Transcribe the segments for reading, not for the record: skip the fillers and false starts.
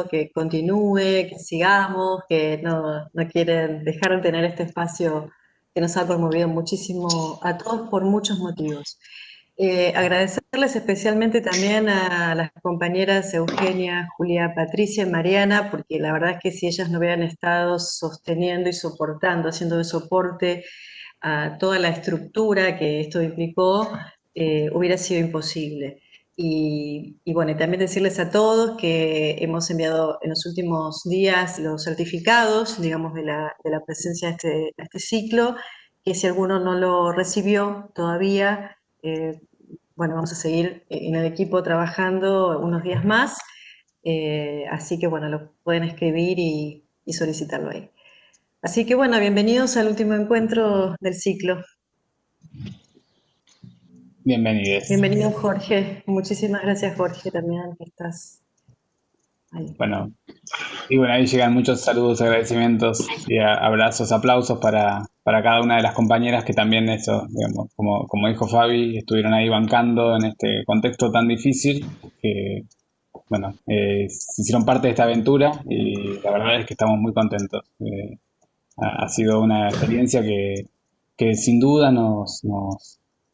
dijo que continúe, que sigamos, que no quieren dejar de tener este espacio que nos ha conmovido muchísimo a todos por muchos motivos. Agradecerles especialmente también a las compañeras Eugenia, Julia, Patricia y Mariana, porque la verdad es que si ellas no hubieran estado sosteniendo y soportando, haciendo de soporte a toda la estructura que esto implicó, hubiera sido imposible. Y bueno, y también decirles a todos que hemos enviado en los últimos días los certificados, digamos, de la presencia a este ciclo, que si alguno no lo recibió todavía, bueno, vamos a seguir en el equipo trabajando unos días más, así que bueno, lo pueden escribir y solicitarlo ahí. Así que bueno, bienvenidos al último encuentro del ciclo. Bienvenidos. Bienvenido Jorge, muchísimas gracias Jorge también que estás ahí. Bueno, y bueno, ahí llegan muchos saludos, agradecimientos y abrazos, aplausos para cada una de las compañeras que también eso, digamos, como dijo Fabi, estuvieron ahí bancando en este contexto tan difícil que, bueno, se hicieron parte de esta aventura y la verdad es que estamos muy contentos. Ha sido una experiencia que sin duda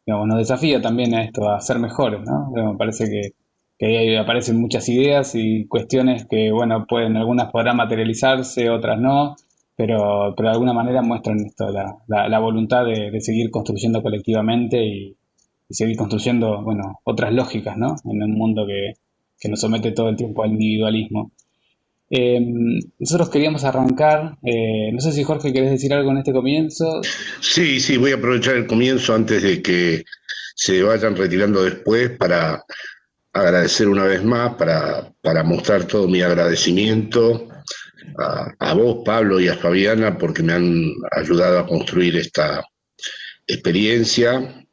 digamos, nos desafía también a esto, a ser mejores, ¿no? Me parece que ahí aparecen muchas ideas y cuestiones que, bueno, algunas podrán materializarse, otras no, pero de alguna manera muestran esto, la voluntad de seguir construyendo colectivamente y seguir construyendo, bueno, otras lógicas, ¿no? En un mundo que nos somete todo el tiempo al individualismo. Eh, Nosotros queríamos arrancar, no sé si Jorge querés decir algo en este comienzo. Sí, sí, voy a aprovechar el comienzo antes de que se vayan retirando después para agradecer una vez más, para mostrar todo mi agradecimiento a vos, Pablo, y a Fabiana, porque me han ayudado a construir esta experiencia,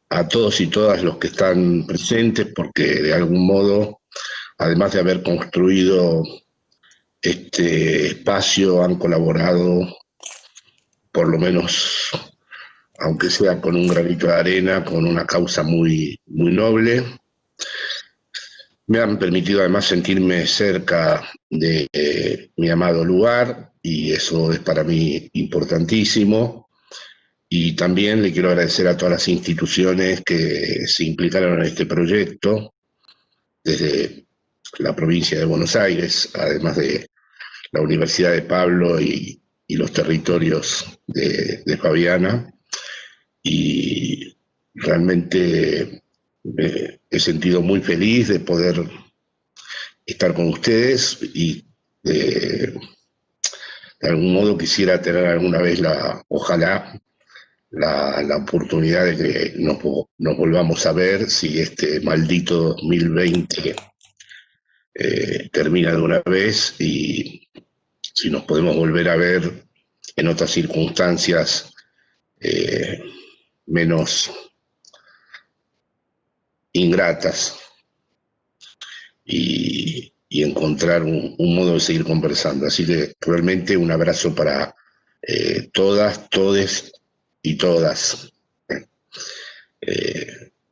a todos y todas los que están presentes, porque de algún modo, además de haber construido este espacio, han colaborado, por lo menos aunque sea con un granito de arena, con una causa muy, muy noble. Me han permitido además sentirme cerca de mi amado lugar y eso es para mí importantísimo. Y también le quiero agradecer a todas las instituciones que se implicaron en este proyecto, desde la provincia de Buenos Aires, además de la Universidad de Pablo y los territorios de Fabiana. Y realmente me he sentido muy feliz de poder estar con ustedes y de algún modo quisiera tener alguna vez ojalá, la oportunidad de que nos volvamos a ver si este maldito 2020 termina de una vez y si nos podemos volver a ver en otras circunstancias eh, menos ingratas y encontrar un modo de seguir conversando. Así que realmente un abrazo para todas, todes y todas.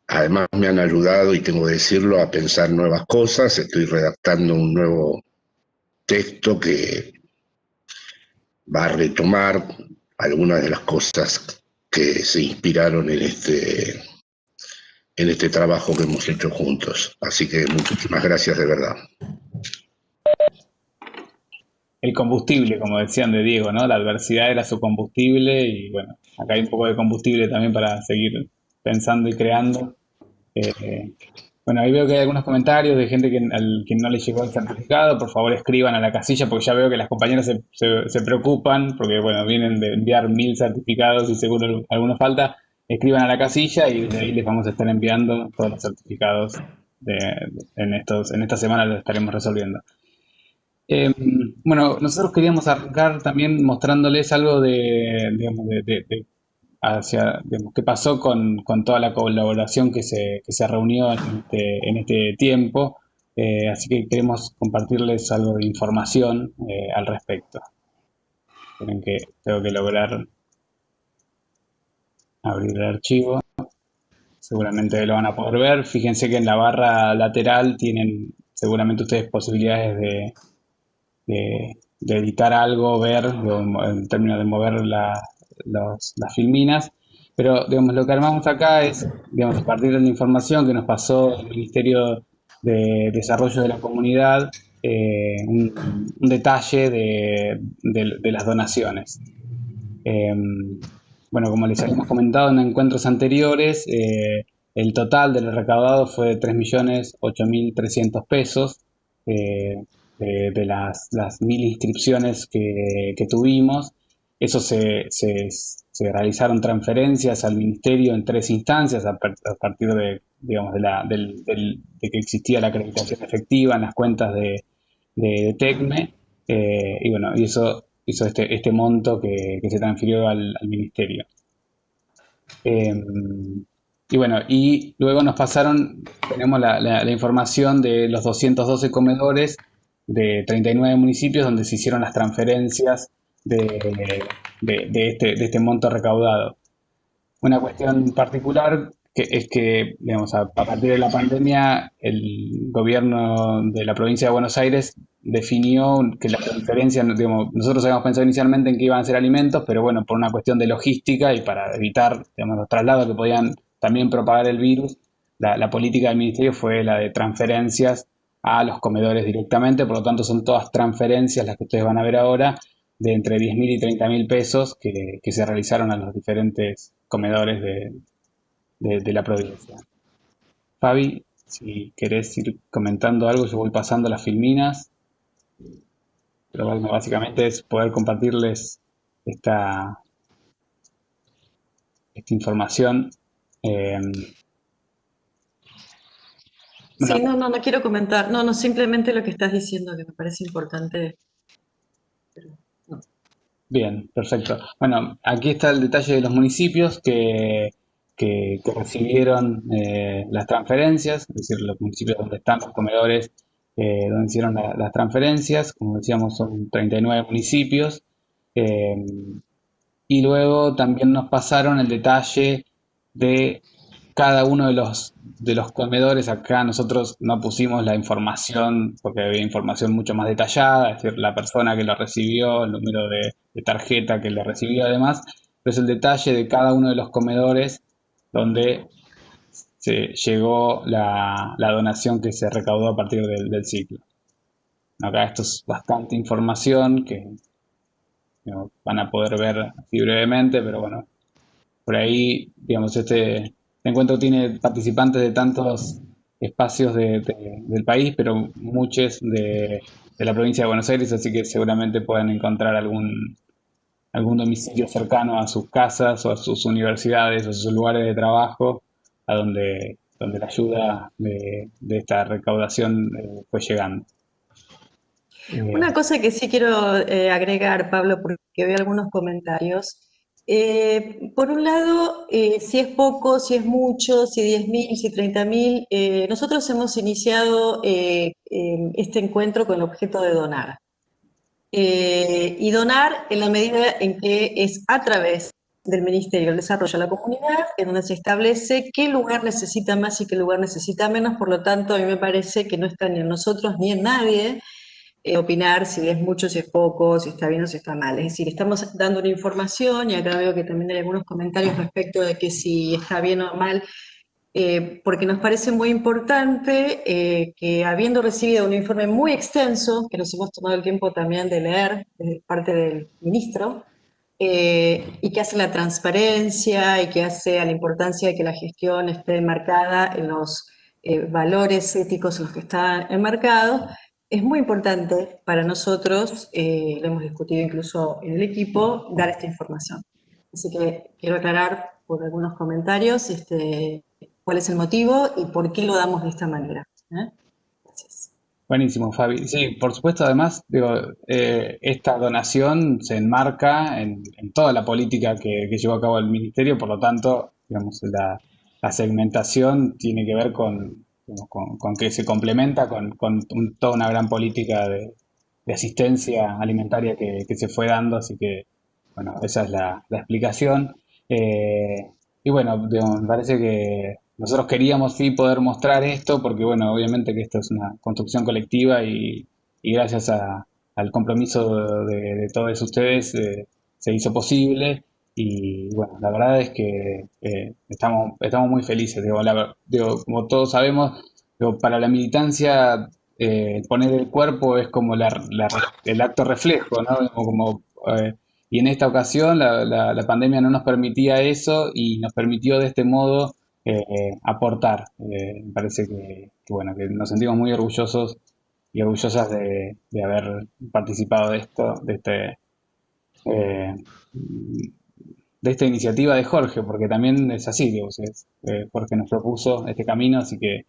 Además me han ayudado, y tengo que decirlo, a pensar nuevas cosas. Estoy redactando un nuevo texto que va a retomar algunas de las cosas que se inspiraron en este trabajo que hemos hecho juntos. Así que muchísimas gracias de verdad. El combustible, como decían de Diego, ¿no? La adversidad era su combustible y bueno, acá hay un poco de combustible también para seguir pensando y creando. Eh, bueno, ahí veo que hay algunos comentarios de gente que no le llegó el certificado. Por favor, escriban a la casilla porque ya veo que las compañeras se preocupan porque, bueno, vienen de enviar 1000 certificados y seguro alguno falta. Escriban a la casilla y de ahí les vamos a estar enviando todos los certificados en esta semana los estaremos resolviendo. Eh, bueno, nosotros queríamos arrancar también mostrándoles algo digamos, digamos, qué pasó con toda la colaboración que se reunió en este tiempo. Así que queremos compartirles algo de información al respecto. Tienen que, tengo que lograr abrir el archivo. Seguramente lo van a poder ver. Fíjense que en la barra lateral seguramente ustedes posibilidades de editar algo, ver, en términos de mover las filminas. Pero, digamos, lo que armamos acá es, digamos, a partir de la información que nos pasó el Ministerio de Desarrollo de la Comunidad, un detalle de las donaciones. Eh, bueno, como les habíamos comentado en encuentros anteriores, el total de lo recaudado fue de 3.008.300 pesos, eh, de las 1.000 inscripciones que tuvimos. Eso se realizaron transferencias al ministerio en 3 instancias a partir de, digamos, de que existía la acreditación efectiva en las cuentas de TECME. Y bueno, y eso hizo este monto que se transfirió al ministerio. Eh, y bueno, y luego nos pasaron, tenemos la información de los 212 comedores de 39 municipios donde se hicieron las transferencias de este monto recaudado. Una cuestión particular es que, digamos, a partir de la pandemia, el gobierno de la provincia de Buenos Aires definió que la transferencia, digamos, nosotros habíamos pensado inicialmente en que iban a ser alimentos, pero bueno, por una cuestión de logística y para evitar, digamos, los traslados que podían también propagar el virus, la política del ministerio fue la de transferencias a los comedores directamente, por lo tanto son todas transferencias las que ustedes van a ver ahora, de entre 10.000 y 30.000 pesos que se realizaron a los diferentes comedores de la provincia. Fabi, si querés ir comentando algo, yo voy pasando las filminas, pero bueno, básicamente es poder compartirles esta, esta información. Eh, Sí, bueno, no quiero comentar. No, simplemente lo que estás diciendo que me parece importante. Pero no. bien, perfecto. Bueno, aquí está el detalle de los municipios que recibieron las transferencias, es decir, los municipios donde están los comedores, donde hicieron las transferencias, como decíamos, son 39 municipios. eh, y luego también nos pasaron el detalle de cada uno de los comedores. Acá nosotros no pusimos la información porque había información mucho más detallada, es decir, la persona que lo recibió, el número de tarjeta que lo recibió además, pero es el detalle de cada uno de los comedores donde se llegó la donación que se recaudó a partir del ciclo. Acá esto es bastante información que van a poder ver así brevemente, pero bueno, por ahí, digamos, este encuentro tiene participantes de tantos espacios del país, pero muchos de la provincia de Buenos Aires, así que seguramente puedan encontrar algún domicilio cercano a sus casas o a sus universidades o a sus lugares de trabajo, a donde la ayuda de esta recaudación fue llegando. Una cosa que sí quiero agregar, Pablo, porque veo algunos comentarios. Por un lado, si es poco, si es mucho, si 10.000, si 30.000, nosotros hemos iniciado este encuentro con el objeto de donar. Y donar en la medida en que es a través del Ministerio del Desarrollo de la Comunidad, en donde se establece qué lugar necesita más y qué lugar necesita menos. Por lo tanto, a mí me parece que no está ni en nosotros ni en nadie opinar si es mucho, si es poco, si está bien o si está mal. Es decir, estamos dando una información y acá veo que también hay algunos comentarios respecto de que si está bien o mal, porque nos parece muy importante que habiendo recibido un informe muy extenso, que nos hemos tomado el tiempo también de leer de parte del ministro, y que hace la transparencia y que hace a la importancia de que la gestión esté enmarcada en los valores éticos en los que está enmarcado, es muy importante para nosotros, lo hemos discutido incluso en el equipo, dar esta información. Así que quiero aclarar por algunos comentarios cuál es el motivo y por qué lo damos de esta manera. Gracias. Buenísimo, Fabi. Sí, por supuesto, además, digo, esta donación se enmarca en toda la política que llevó a cabo el ministerio, por lo tanto, digamos, la segmentación tiene que ver digamos, con que se complementa con toda una gran política de asistencia alimentaria que se fue dando, así que, bueno, esa es la explicación. Y bueno, digamos, me parece nosotros queríamos sí poder mostrar esto, porque bueno, obviamente que esto es una construcción colectiva y gracias al compromiso de todos ustedes se hizo posible. Y bueno, la verdad es que estamos muy felices. Digo, digo, como todos sabemos, digo, para la militancia poner el cuerpo es como el acto reflejo, ¿no? Y en esta ocasión la pandemia no nos permitía eso y nos permitió de este modo aportar. Me parece bueno, que nos sentimos muy orgullosos y orgullosas de haber participado de esto, eh, de esta iniciativa de Jorge, porque también es así, digo, Jorge nos propuso este camino, así que,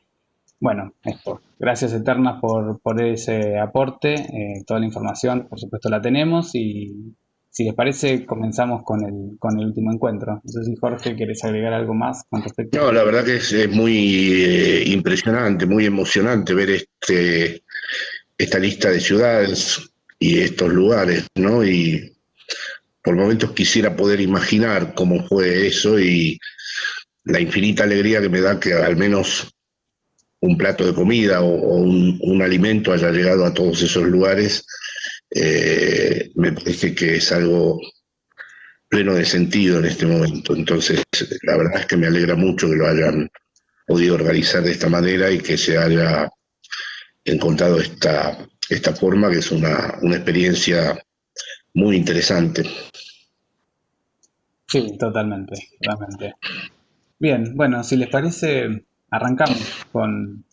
bueno, esto. Gracias eternas por ese aporte, toda la información, por supuesto, la tenemos y si les parece, comenzamos con el último encuentro. No sé si Jorge, ¿querés agregar algo más con respecto? No, la verdad que es muy impresionante, muy emocionante ver esta lista de ciudades y estos lugares, ¿no? Y por momentos quisiera poder imaginar cómo fue eso y la infinita alegría que me da que al menos un plato de comida o un alimento haya llegado a todos esos lugares, me parece que es algo pleno de sentido en este momento. Entonces, la verdad es que me alegra mucho que lo hayan podido organizar de esta manera y que se haya encontrado esta forma, que es una experiencia muy interesante. Sí, totalmente, totalmente. Bien, bueno, si les parece, arrancamos con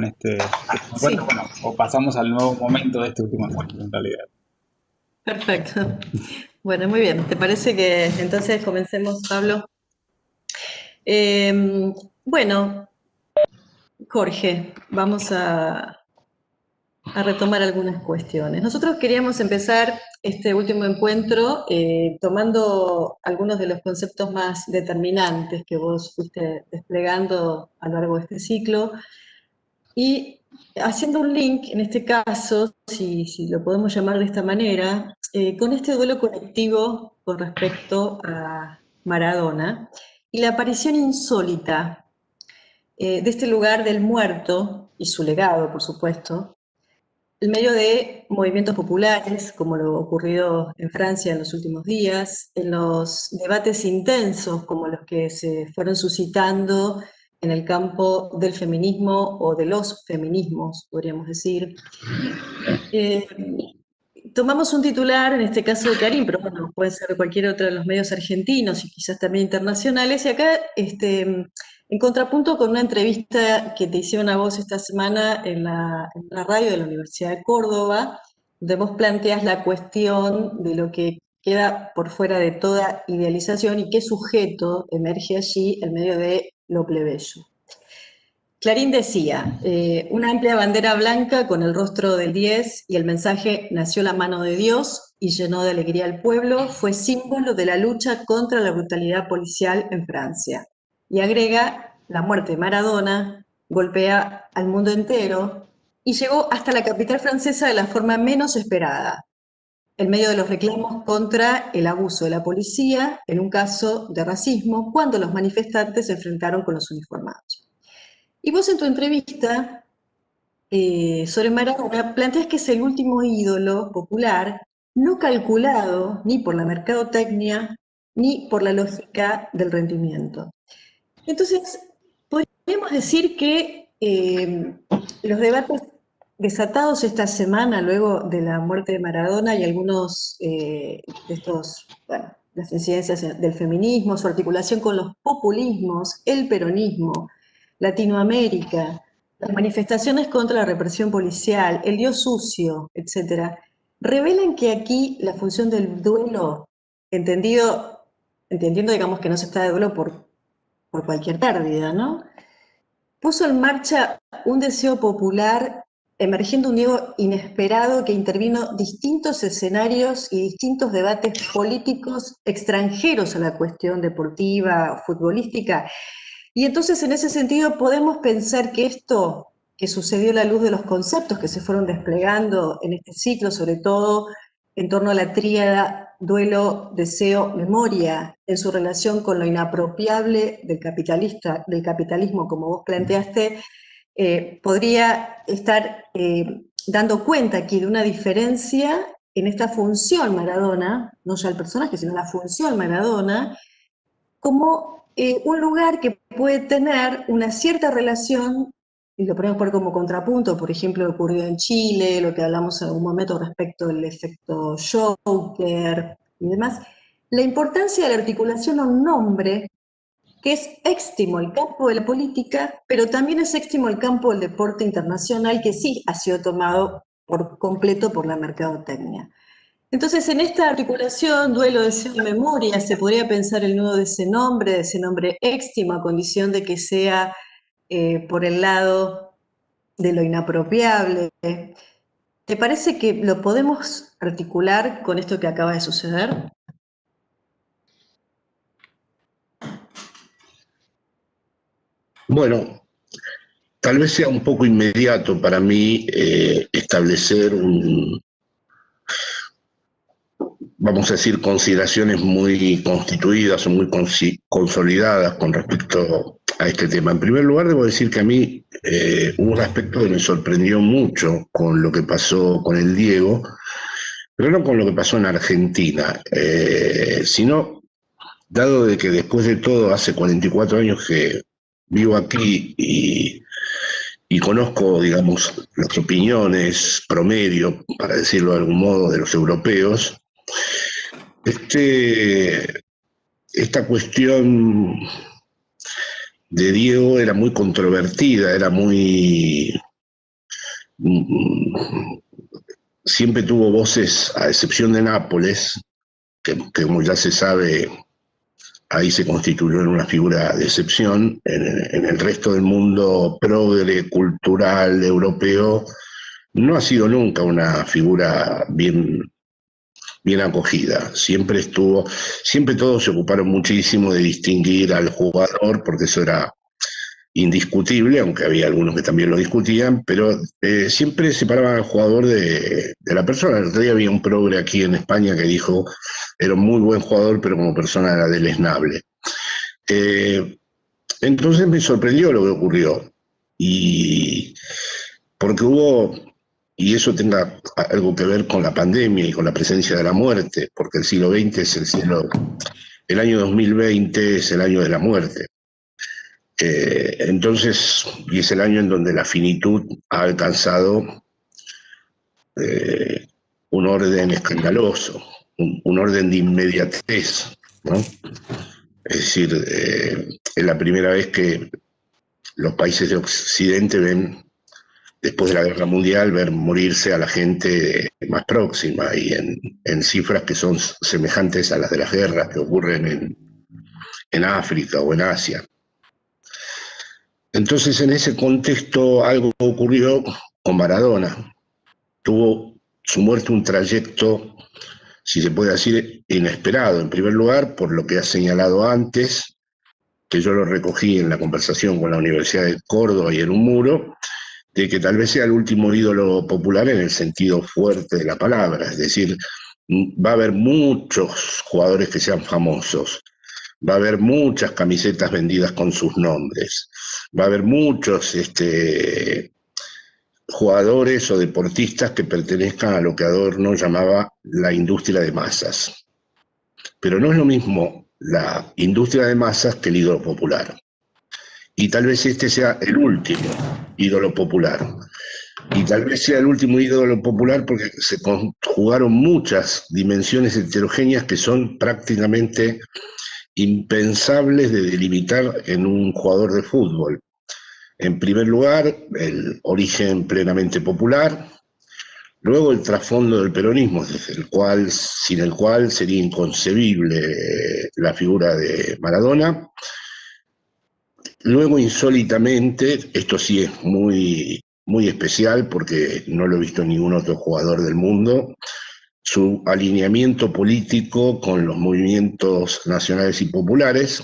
este último encuentro, Sí, bueno, o pasamos al nuevo momento de este último encuentro, en realidad. perfecto. Bueno, muy bien. ¿Te parece que entonces comencemos, Pablo? Eh, bueno, Jorge, vamos a retomar algunas cuestiones. Nosotros queríamos empezar este último encuentro tomando algunos de los conceptos más determinantes que vos fuiste desplegando a lo largo de este ciclo y haciendo un link, en este caso, si lo podemos llamar de esta manera, con este duelo colectivo con respecto a Maradona y la aparición insólita de este lugar del muerto y su legado, por supuesto, en medio de movimientos populares, como lo ocurrido en Francia en los últimos días, en los debates intensos como los que se fueron suscitando en el campo del feminismo o de los feminismos, podríamos decir. Eh, Tomamos un titular, en este caso de Clarín, pero bueno, puede ser de cualquier otro de los medios argentinos y quizás también internacionales, y acá en contrapunto con una entrevista que te hicieron a vos esta semana en la radio de la Universidad de Córdoba, donde vos planteas la cuestión de lo que queda por fuera de toda idealización y qué sujeto emerge allí en medio de lo plebeyo. Clarín decía, una amplia bandera blanca con el rostro del 10 y el mensaje nació la mano de Dios y llenó de alegría al pueblo, fue símbolo de la lucha contra la brutalidad policial en Francia. Y agrega, la muerte de Maradona golpea al mundo entero y llegó hasta la capital francesa de la forma menos esperada, en medio de los reclamos contra el abuso de la policía en un caso de racismo, cuando los manifestantes se enfrentaron con los uniformados. Y vos en tu entrevista sobre Maradona planteas que es el último ídolo popular no calculado ni por la mercadotecnia ni por la lógica del rendimiento. Entonces, podríamos decir que los debates desatados esta semana luego de la muerte de Maradona y algunos de estos, bueno, las incidencias del feminismo, su articulación con los populismos, el peronismo, Latinoamérica, las manifestaciones contra la represión policial, el Dios sucio, etcétera, revelan que aquí la función del duelo, entendiendo, digamos, que no se está de duelo por cualquier pérdida, ¿no? Puso en marcha un deseo popular emergiendo un Diego inesperado que intervino distintos escenarios y distintos debates políticos extranjeros a la cuestión deportiva o futbolística. Y entonces en ese sentido podemos pensar que esto que sucedió a la luz de los conceptos que se fueron desplegando en este ciclo, sobre todo en torno a la tríada duelo, deseo, memoria, en su relación con lo inapropiable del capitalismo, como vos planteaste, podría estar dando cuenta aquí de una diferencia en esta función Maradona, no ya el personaje, sino la función Maradona, como un lugar que puede tener una cierta relación, y lo podemos poner como contrapunto, por ejemplo, lo ocurrió en Chile, lo que hablamos en algún momento respecto del efecto Joker y demás, la importancia de la articulación a un nombre que es éxtimo el campo de la política, pero también es éxtimo el campo del deporte internacional, que sí ha sido tomado por completo por la mercadotecnia. Entonces, en esta articulación, duelo, deseo y memoria, se podría pensar el nudo de ese nombre éxtimo, a condición de que sea por el lado de lo inapropiable. ¿Te parece que lo podemos articular con esto que acaba de suceder? Bueno, tal vez sea un poco inmediato para mí establecer vamos a decir, consideraciones muy constituidas o muy consolidadas con respecto a este tema. En primer lugar, debo decir que a mí hubo un aspecto que me sorprendió mucho con lo que pasó con el Diego, pero no con lo que pasó en Argentina, sino dado de que después de todo hace 44 años que vivo aquí y conozco, digamos, las opiniones promedio, para decirlo de algún modo, de los europeos, esta cuestión de Diego era muy controvertida, era muy... siempre tuvo voces, a excepción de Nápoles, que como ya se sabe, ahí se constituyó en una figura de excepción. En el resto del mundo progre, cultural, europeo, no ha sido nunca una figura bien acogida. Siempre todos se ocuparon muchísimo de distinguir al jugador, porque eso era indiscutible, aunque había algunos que también lo discutían, pero siempre separaban al jugador de la persona. El otro día había un progre aquí en España que dijo, era un muy buen jugador, pero como persona era deleznable. Entonces me sorprendió lo que ocurrió, y porque y eso tenga algo que ver con la pandemia y con la presencia de la muerte, porque el siglo XX es el año 2020 es el año de la muerte. Entonces, y es el año en donde la finitud ha alcanzado un orden escandaloso, un orden de inmediatez, ¿no? Es decir, es la primera vez que los países de Occidente ven, después de la Guerra Mundial, ver morirse a la gente más próxima, y en cifras que son semejantes a las de las guerras que ocurren en África o en Asia. Entonces, en ese contexto, algo ocurrió con Maradona. Tuvo su muerte un trayecto, si se puede decir, inesperado. En primer lugar, por lo que ha señalado antes, que yo lo recogí en la conversación con la Universidad de Córdoba y en un muro, de que tal vez sea el último ídolo popular en el sentido fuerte de la palabra. Es decir, va a haber muchos jugadores que sean famosos, va a haber muchas camisetas vendidas con sus nombres, va a haber muchos jugadores o deportistas que pertenezcan a lo que Adorno llamaba la industria de masas. Pero no es lo mismo la industria de masas que el ídolo popular. Y tal vez este sea el último ídolo popular. Y tal vez sea el último ídolo popular porque se conjugaron muchas dimensiones heterogéneas que son prácticamente impensables de delimitar en un jugador de fútbol. En primer lugar, el origen plenamente popular, luego el trasfondo del peronismo, sin el cual sería inconcebible la figura de Maradona. Luego, insólitamente, esto sí es muy, muy especial porque no lo he visto en ningún otro jugador del mundo, su alineamiento político con los movimientos nacionales y populares,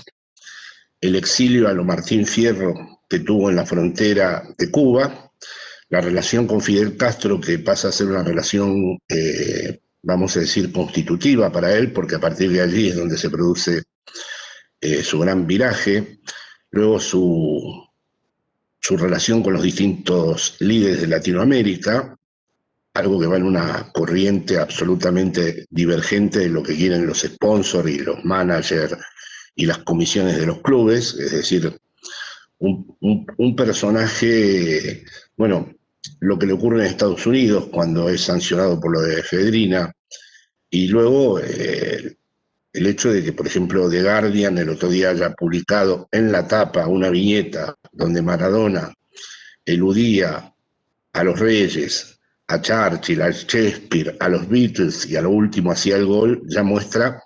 el exilio a lo Martín Fierro que tuvo en la frontera de Cuba, la relación con Fidel Castro, que pasa a ser una relación vamos a decir, constitutiva para él, porque a partir de allí es donde se produce su gran viraje. Luego su relación con los distintos líderes de Latinoamérica, algo que va en una corriente absolutamente divergente de lo que quieren los sponsors y los managers y las comisiones de los clubes, es decir, un personaje, bueno, lo que le ocurre en Estados Unidos cuando es sancionado por lo de Efedrina, y luego el hecho de que, por ejemplo, The Guardian el otro día haya publicado en la tapa una viñeta donde Maradona eludía a los Reyes, a Churchill, a Shakespeare, a los Beatles y a lo último hacía el gol, ya muestra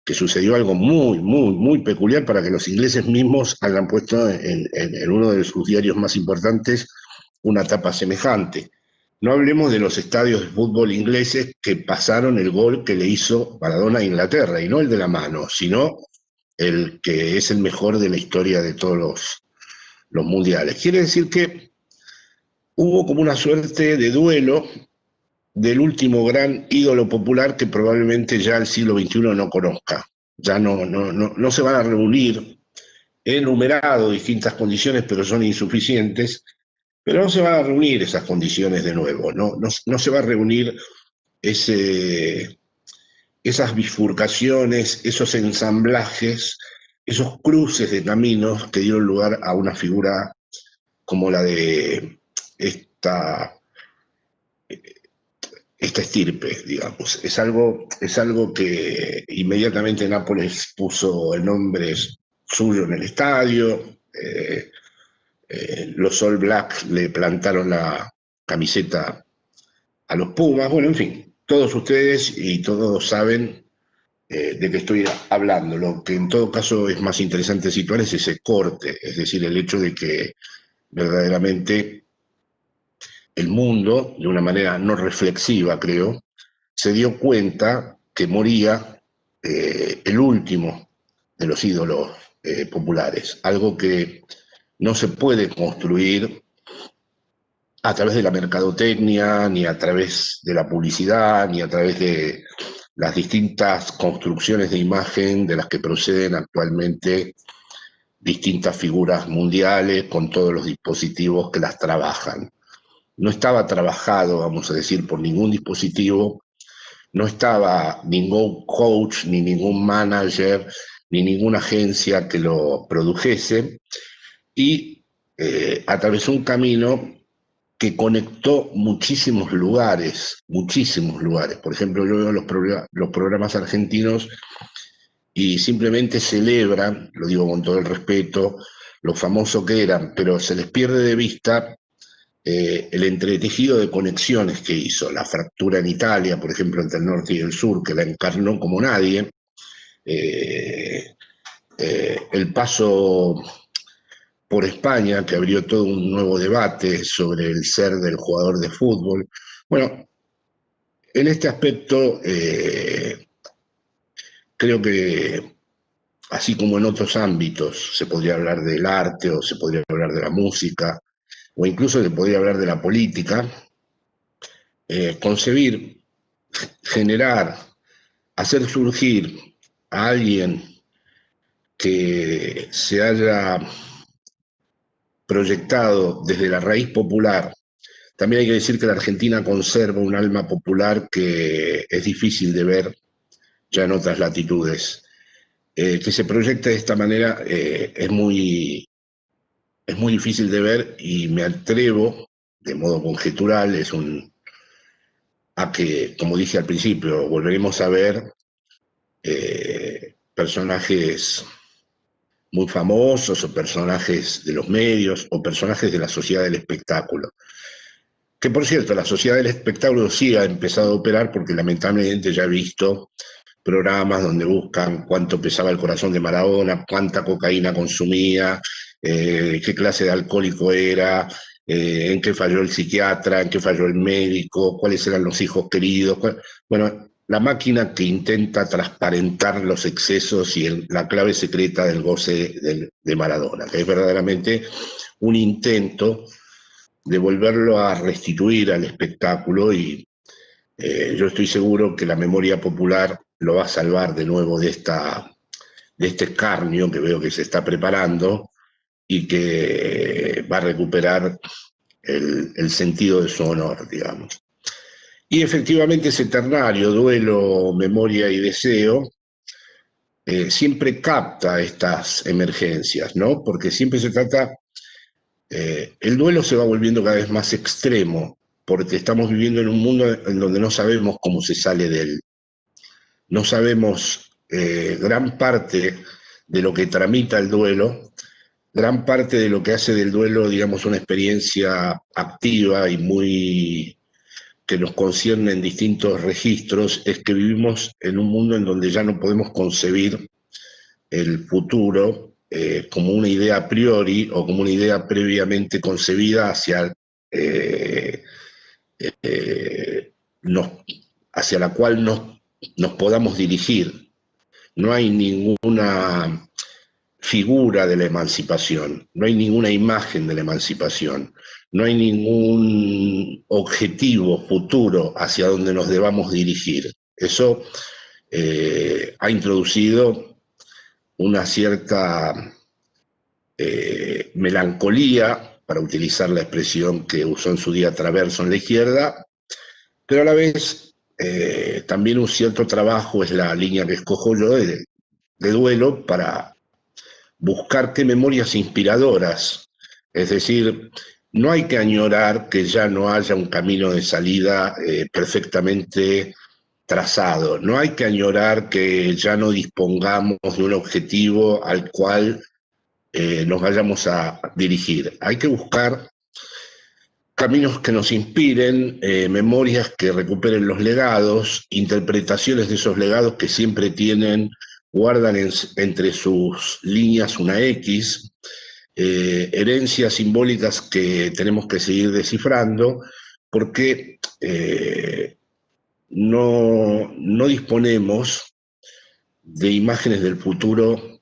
que sucedió algo muy, muy, muy peculiar para que los ingleses mismos hayan puesto en uno de sus diarios más importantes una tapa semejante. No hablemos de los estadios de fútbol ingleses que pasaron el gol que le hizo Maradona a Inglaterra, y no el de la mano, sino el que es el mejor de la historia de todos los mundiales. Quiere decir que hubo como una suerte de duelo del último gran ídolo popular que probablemente ya el siglo XXI no conozca. Ya no se van a reunir, he enumerado distintas condiciones, pero son insuficientes, pero no se van a reunir esas condiciones de nuevo, no se va a reunir esas bifurcaciones, esos ensamblajes, esos cruces de caminos que dieron lugar a una figura como la de esta estirpe, digamos. Es algo que inmediatamente Nápoles puso el nombre suyo en el estadio, los All Blacks le plantaron la camiseta a los Pumas, bueno, en fin, todos ustedes y todos saben de qué estoy hablando. Lo que en todo caso es más interesante situar es ese corte, es decir, el hecho de que verdaderamente el mundo, de una manera no reflexiva, creo, se dio cuenta que moría el último de los ídolos populares, algo que no se puede construir a través de la mercadotecnia, ni a través de la publicidad, ni a través de las distintas construcciones de imagen de las que proceden actualmente distintas figuras mundiales con todos los dispositivos que las trabajan. No estaba trabajado, vamos a decir, por ningún dispositivo, no estaba ningún coach, ni ningún manager, ni ninguna agencia que lo produjese, y atravesó un camino que conectó muchísimos lugares. Por ejemplo, yo veo los programas argentinos y simplemente celebran, lo digo con todo el respeto, lo famoso que eran, pero se les pierde de vista el entretejido de conexiones que hizo, la fractura en Italia, por ejemplo, entre el norte y el sur, que la encarnó como nadie, el paso por España, que abrió todo un nuevo debate sobre el ser del jugador de fútbol. Bueno, en este aspecto creo que, así como en otros ámbitos, se podría hablar del arte o se podría hablar de la música, o incluso se podría hablar de la política, concebir, generar, hacer surgir a alguien que se haya proyectado desde la raíz popular. También hay que decir que la Argentina conserva un alma popular que es difícil de ver ya en otras latitudes. Que se proyecte de esta manera es muy difícil de ver, y me atrevo, de modo conjetural, a que, como dije al principio, volveremos a ver personajes muy famosos, o personajes de los medios, o personajes de la sociedad del espectáculo. Que, por cierto, la sociedad del espectáculo sí ha empezado a operar, porque lamentablemente ya he visto programas donde buscan cuánto pesaba el corazón de Maradona, cuánta cocaína consumía, qué clase de alcohólico era, en qué falló el psiquiatra, en qué falló el médico, cuáles eran los hijos queridos. Bueno, la máquina que intenta transparentar los excesos y la clave secreta del goce de Maradona, que es verdaderamente un intento de volverlo a restituir al espectáculo y yo estoy seguro que la memoria popular lo va a salvar de nuevo de este escarnio que veo que se está preparando y que va a recuperar el sentido de su honor, digamos. Y efectivamente ese ternario, duelo, memoria y deseo, siempre capta estas emergencias, ¿no? Porque siempre se trata, el duelo se va volviendo cada vez más extremo, porque estamos viviendo en un mundo en donde no sabemos cómo se sale de él. No sabemos gran parte de lo que tramita el duelo, gran parte de lo que hace del duelo, digamos, una experiencia activa y muy que nos concierne en distintos registros, es que vivimos en un mundo en donde ya no podemos concebir el futuro como una idea a priori o como una idea previamente concebida hacia la cual nos podamos dirigir. No hay ninguna figura de la emancipación, no hay ninguna imagen de la emancipación, no hay ningún objetivo futuro hacia donde nos debamos dirigir. Eso ha introducido una cierta melancolía, para utilizar la expresión que usó en su día Traverso en la izquierda, pero a la vez también un cierto trabajo, es la línea que escojo yo, de duelo para buscar qué memorias inspiradoras. Es decir, no hay que añorar que ya no haya un camino de salida perfectamente trazado. No hay que añorar que ya no dispongamos de un objetivo al cual nos vayamos a dirigir. Hay que buscar caminos que nos inspiren, memorias que recuperen los legados, interpretaciones de esos legados que siempre guardan entre sus líneas una X, herencias simbólicas que tenemos que seguir descifrando, porque no disponemos de imágenes del futuro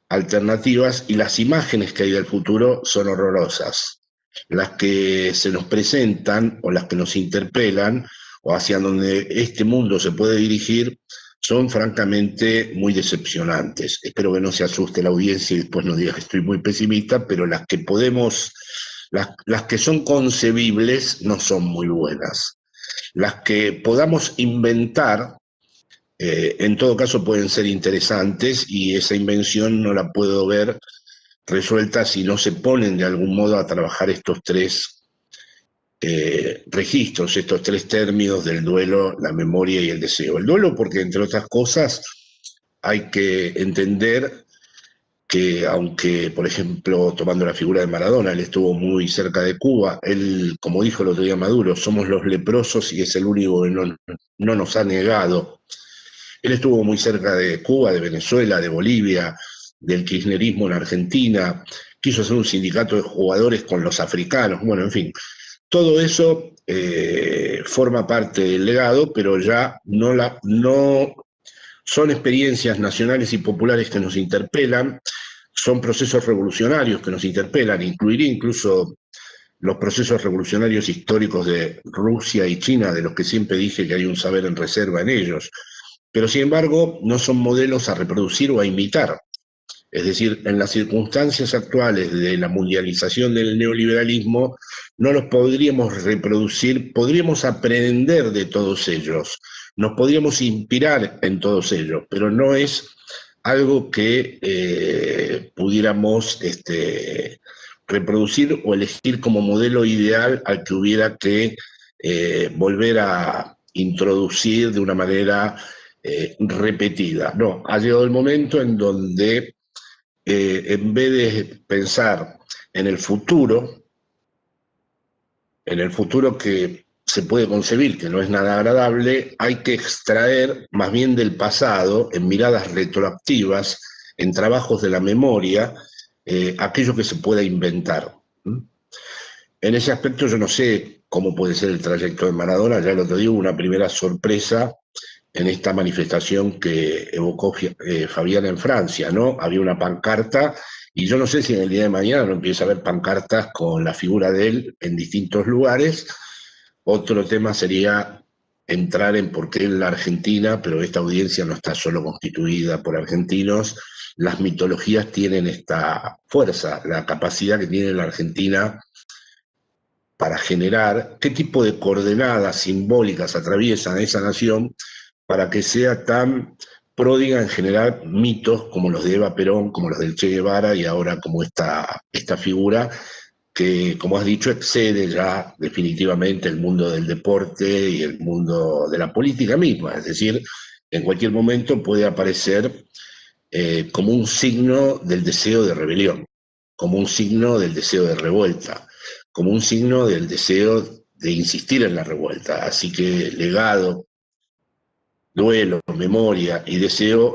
alternativas, y las imágenes que hay del futuro son horrorosas. Las que se nos presentan o las que nos interpelan o hacia donde este mundo se puede dirigir son francamente muy decepcionantes. Espero que no se asuste la audiencia y después no diga que estoy muy pesimista, pero las que podemos, las que son concebibles no son muy buenas. Las que podamos inventar, en todo caso pueden ser interesantes, y esa invención no la puedo ver resuelta si no se ponen de algún modo a trabajar estos tres registros, estos tres términos del duelo, la memoria y el deseo. El duelo porque, entre otras cosas, hay que entender que, aunque, por ejemplo, tomando la figura de Maradona, él estuvo muy cerca de Cuba, él, como dijo el otro día Maduro, somos los leprosos y es el único que no nos ha negado. Él estuvo muy cerca de Cuba, de Venezuela, de Bolivia, del kirchnerismo en Argentina, quiso hacer un sindicato de jugadores con los africanos, bueno, en fin. Todo eso forma parte del legado, pero ya no son experiencias nacionales y populares que nos interpelan, son procesos revolucionarios que nos interpelan, incluiría incluso los procesos revolucionarios históricos de Rusia y China, de los que siempre dije que hay un saber en reserva en ellos, pero sin embargo no son modelos a reproducir o a imitar. Es decir, en las circunstancias actuales de la mundialización del neoliberalismo, no los podríamos reproducir, podríamos aprender de todos ellos, nos podríamos inspirar en todos ellos, pero no es algo que pudiéramos reproducir o elegir como modelo ideal al que hubiera que volver a introducir de una manera repetida. No, ha llegado el momento en donde en vez de pensar en el futuro que se puede concebir, que no es nada agradable, hay que extraer más bien del pasado, en miradas retroactivas, en trabajos de la memoria, aquello que se pueda inventar. En ese aspecto yo no sé cómo puede ser el trayecto de Maradona, ya lo te digo, una primera sorpresa en esta manifestación que evocó Fabiana en Francia, ¿no? Había una pancarta, y yo no sé si en el día de mañana no empieza a haber pancartas con la figura de él en distintos lugares. Otro tema sería entrar en por qué en la Argentina, pero esta audiencia no está solo constituida por argentinos, las mitologías tienen esta fuerza, la capacidad que tiene la Argentina para generar, qué tipo de coordenadas simbólicas atraviesan a esa nación para que sea tan pródiga en generar mitos como los de Eva Perón, como los del Che Guevara y ahora como esta figura que, como has dicho, excede ya definitivamente el mundo del deporte y el mundo de la política misma. Es decir, en cualquier momento puede aparecer como un signo del deseo de rebelión, como un signo del deseo de revuelta, como un signo del deseo de insistir en la revuelta. Así que legado, duelo, memoria y deseo,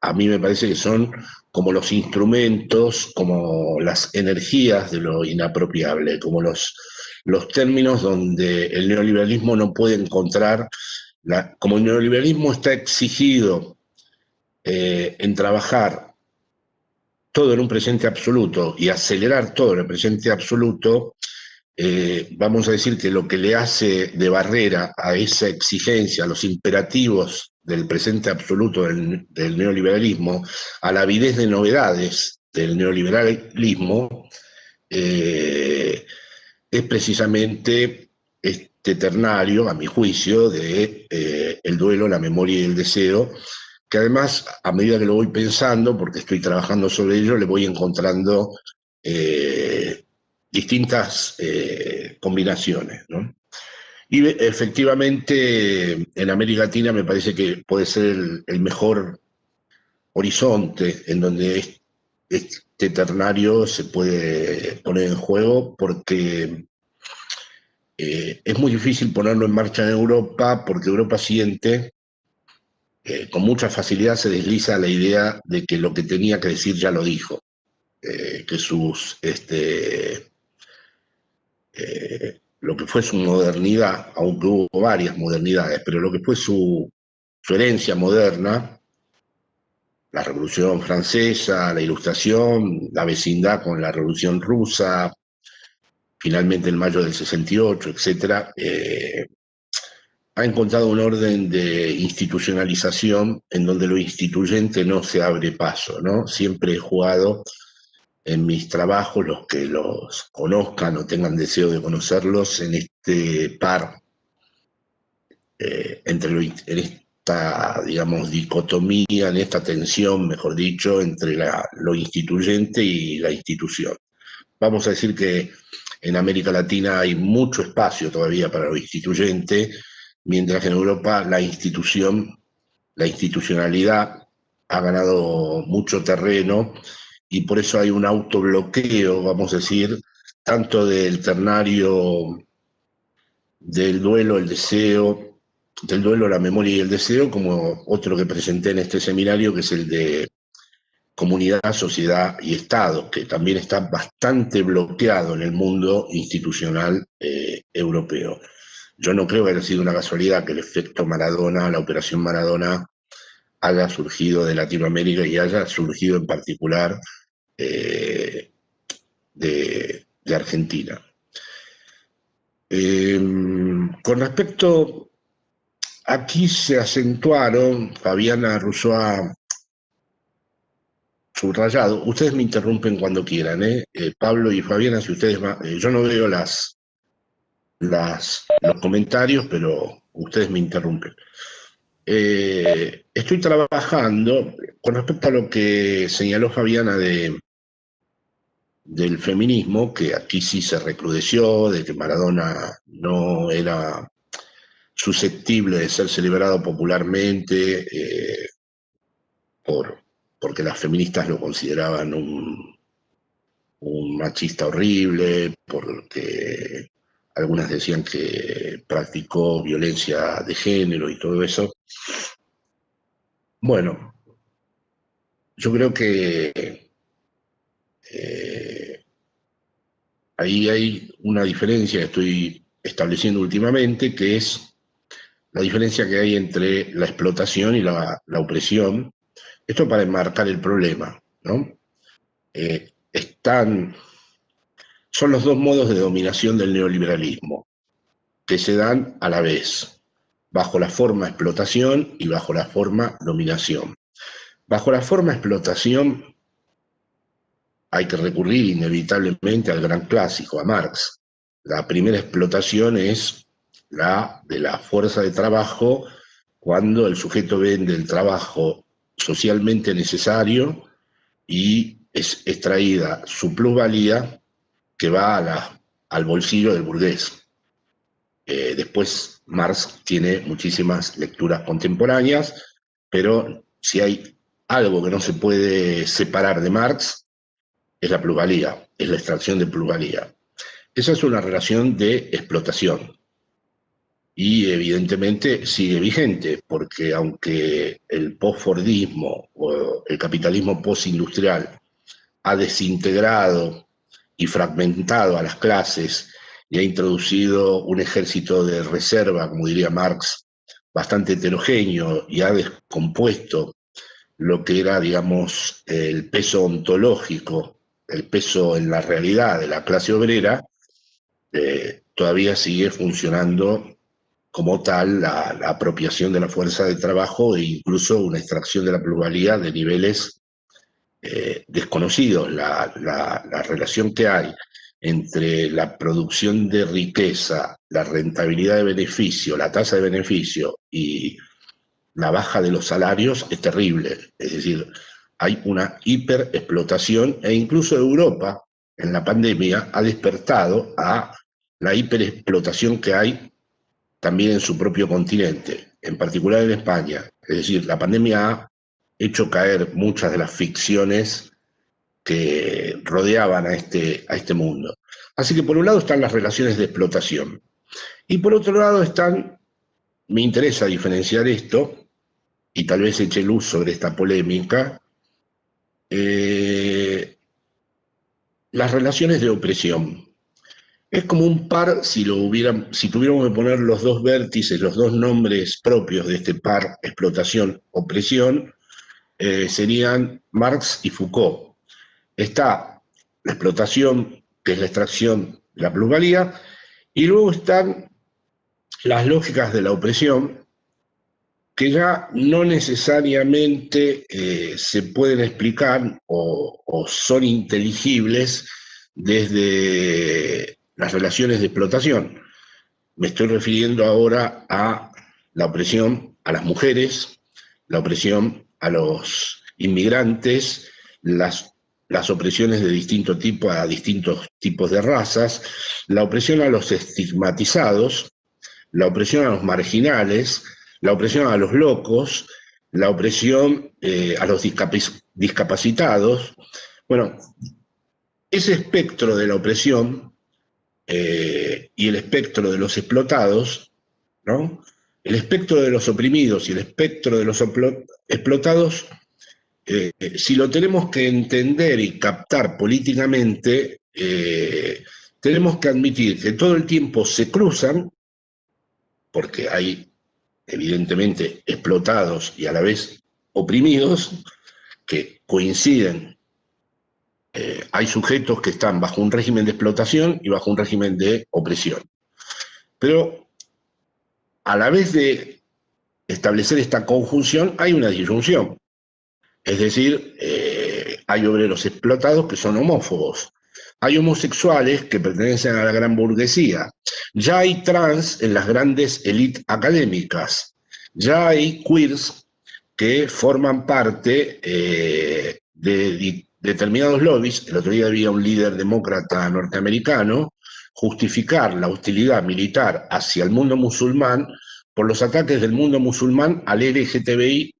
a mí me parece que son como los instrumentos, como las energías de lo inapropiable, como los términos donde el neoliberalismo no puede encontrar, como el neoliberalismo está exigido en trabajar todo en un presente absoluto y acelerar todo en el presente absoluto, vamos a decir que lo que le hace de barrera a esa exigencia, a los imperativos del presente absoluto del neoliberalismo, a la avidez de novedades del neoliberalismo, es precisamente este ternario, a mi juicio, de el duelo, la memoria y el deseo, que además, a medida que lo voy pensando, porque estoy trabajando sobre ello, le voy encontrando distintas combinaciones, ¿no? Y efectivamente en América Latina me parece que puede ser el mejor horizonte en donde este ternario se puede poner en juego, porque es muy difícil ponerlo en marcha en Europa, porque Europa siente, con mucha facilidad se desliza la idea de que lo que tenía que decir ya lo dijo, que lo que fue su modernidad, aunque hubo varias modernidades, pero lo que fue su herencia moderna, la Revolución Francesa, la Ilustración, la vecindad con la Revolución Rusa, finalmente el mayo del 68, etcétera, ha encontrado un orden de institucionalización en donde lo instituyente no se abre paso, ¿no? Siempre he jugado en mis trabajos, los que los conozcan o tengan deseo de conocerlos, en este par, en esta, digamos, dicotomía, en esta tensión, mejor dicho, entre lo instituyente y la institución. Vamos a decir que en América Latina hay mucho espacio todavía para lo instituyente, mientras que en Europa la institucionalidad ha ganado mucho terreno y por eso hay un autobloqueo, vamos a decir, tanto del ternario del duelo, el deseo, del duelo, la memoria y el deseo, como otro que presenté en este seminario, que es el de comunidad, sociedad y Estado, que también está bastante bloqueado en el mundo institucional europeo. Yo no creo que haya sido una casualidad que el efecto Maradona, la operación Maradona, haya surgido de Latinoamérica y haya surgido en particular de Argentina. Con respecto, aquí se acentuaron, Fabiana Rousseau ha subrayado, ustedes me interrumpen cuando quieran, Pablo y Fabiana, si ustedes yo no veo los comentarios, pero ustedes me interrumpen. Estoy trabajando con respecto a lo que señaló Fabiana del feminismo, que aquí sí se recrudeció, de que Maradona no era susceptible de ser celebrado popularmente porque las feministas lo consideraban un machista horrible, porque algunas decían que practicó violencia de género y todo eso. Bueno, yo creo que ahí hay una diferencia que estoy estableciendo últimamente, que es la diferencia que hay entre la explotación y la opresión. Esto para enmarcar el problema, ¿no? Son los dos modos de dominación del neoliberalismo, que se dan a la vez. bajo la forma explotación y bajo la forma dominación. Bajo la forma explotación hay que recurrir inevitablemente al gran clásico, a Marx. La primera explotación es la de la fuerza de trabajo, cuando el sujeto vende el trabajo socialmente necesario y es extraída su plusvalía que va al bolsillo del burgués. Después Marx tiene muchísimas lecturas contemporáneas, pero si hay algo que no se puede separar de Marx, es la plusvalía, es la extracción de plusvalía. Esa es una relación de explotación y evidentemente sigue vigente, porque aunque el postfordismo o el capitalismo postindustrial ha desintegrado y fragmentado a las clases y ha introducido un ejército de reserva, como diría Marx, bastante heterogéneo, y ha descompuesto lo que era, digamos, el peso ontológico, el peso en la realidad de la clase obrera, todavía sigue funcionando como tal la apropiación de la fuerza de trabajo e incluso una extracción de la plusvalía de niveles desconocidos. La relación que hay entre la producción de riqueza, la rentabilidad de beneficio, la tasa de beneficio y la baja de los salarios es terrible. Es decir, hay una hiperexplotación, e incluso Europa en la pandemia ha despertado a la hiperexplotación que hay también en su propio continente, en particular en España. Es decir, la pandemia ha hecho caer muchas de las ficciones que rodeaban a este mundo. Así que por un lado están las relaciones de explotación, y por otro lado están, me interesa diferenciar esto, y tal vez eche luz sobre esta polémica, las relaciones de opresión. Es como un par, si tuviéramos que poner los dos vértices, los dos nombres propios de este par, explotación-opresión, serían Marx y Foucault. Está la explotación, que es la extracción de la plusvalía, y luego están las lógicas de la opresión, que ya no necesariamente se pueden explicar o son inteligibles desde las relaciones de explotación. Me estoy refiriendo ahora a la opresión a las mujeres, la opresión a los inmigrantes, las opresiones de distinto tipo a distintos tipos de razas, la opresión a los estigmatizados, la opresión a los marginales, la opresión a los locos, la opresión a los discapacitados. Bueno, ese espectro de la opresión y el espectro de los explotados, ¿no? El espectro de los oprimidos y el espectro de los explotados, si lo tenemos que entender y captar políticamente, tenemos que admitir que todo el tiempo se cruzan, porque hay evidentemente explotados y a la vez oprimidos que coinciden. Hay sujetos que están bajo un régimen de explotación y bajo un régimen de opresión. Pero a la vez de establecer esta conjunción hay una disyunción. Es decir, hay obreros explotados que son homófobos. Hay homosexuales que pertenecen a la gran burguesía. Ya hay trans en las grandes élites académicas. Ya hay queers que forman parte de determinados lobbies. El otro día había un líder demócrata norteamericano justificar la hostilidad militar hacia el mundo musulmán por los ataques del mundo musulmán al LGTBI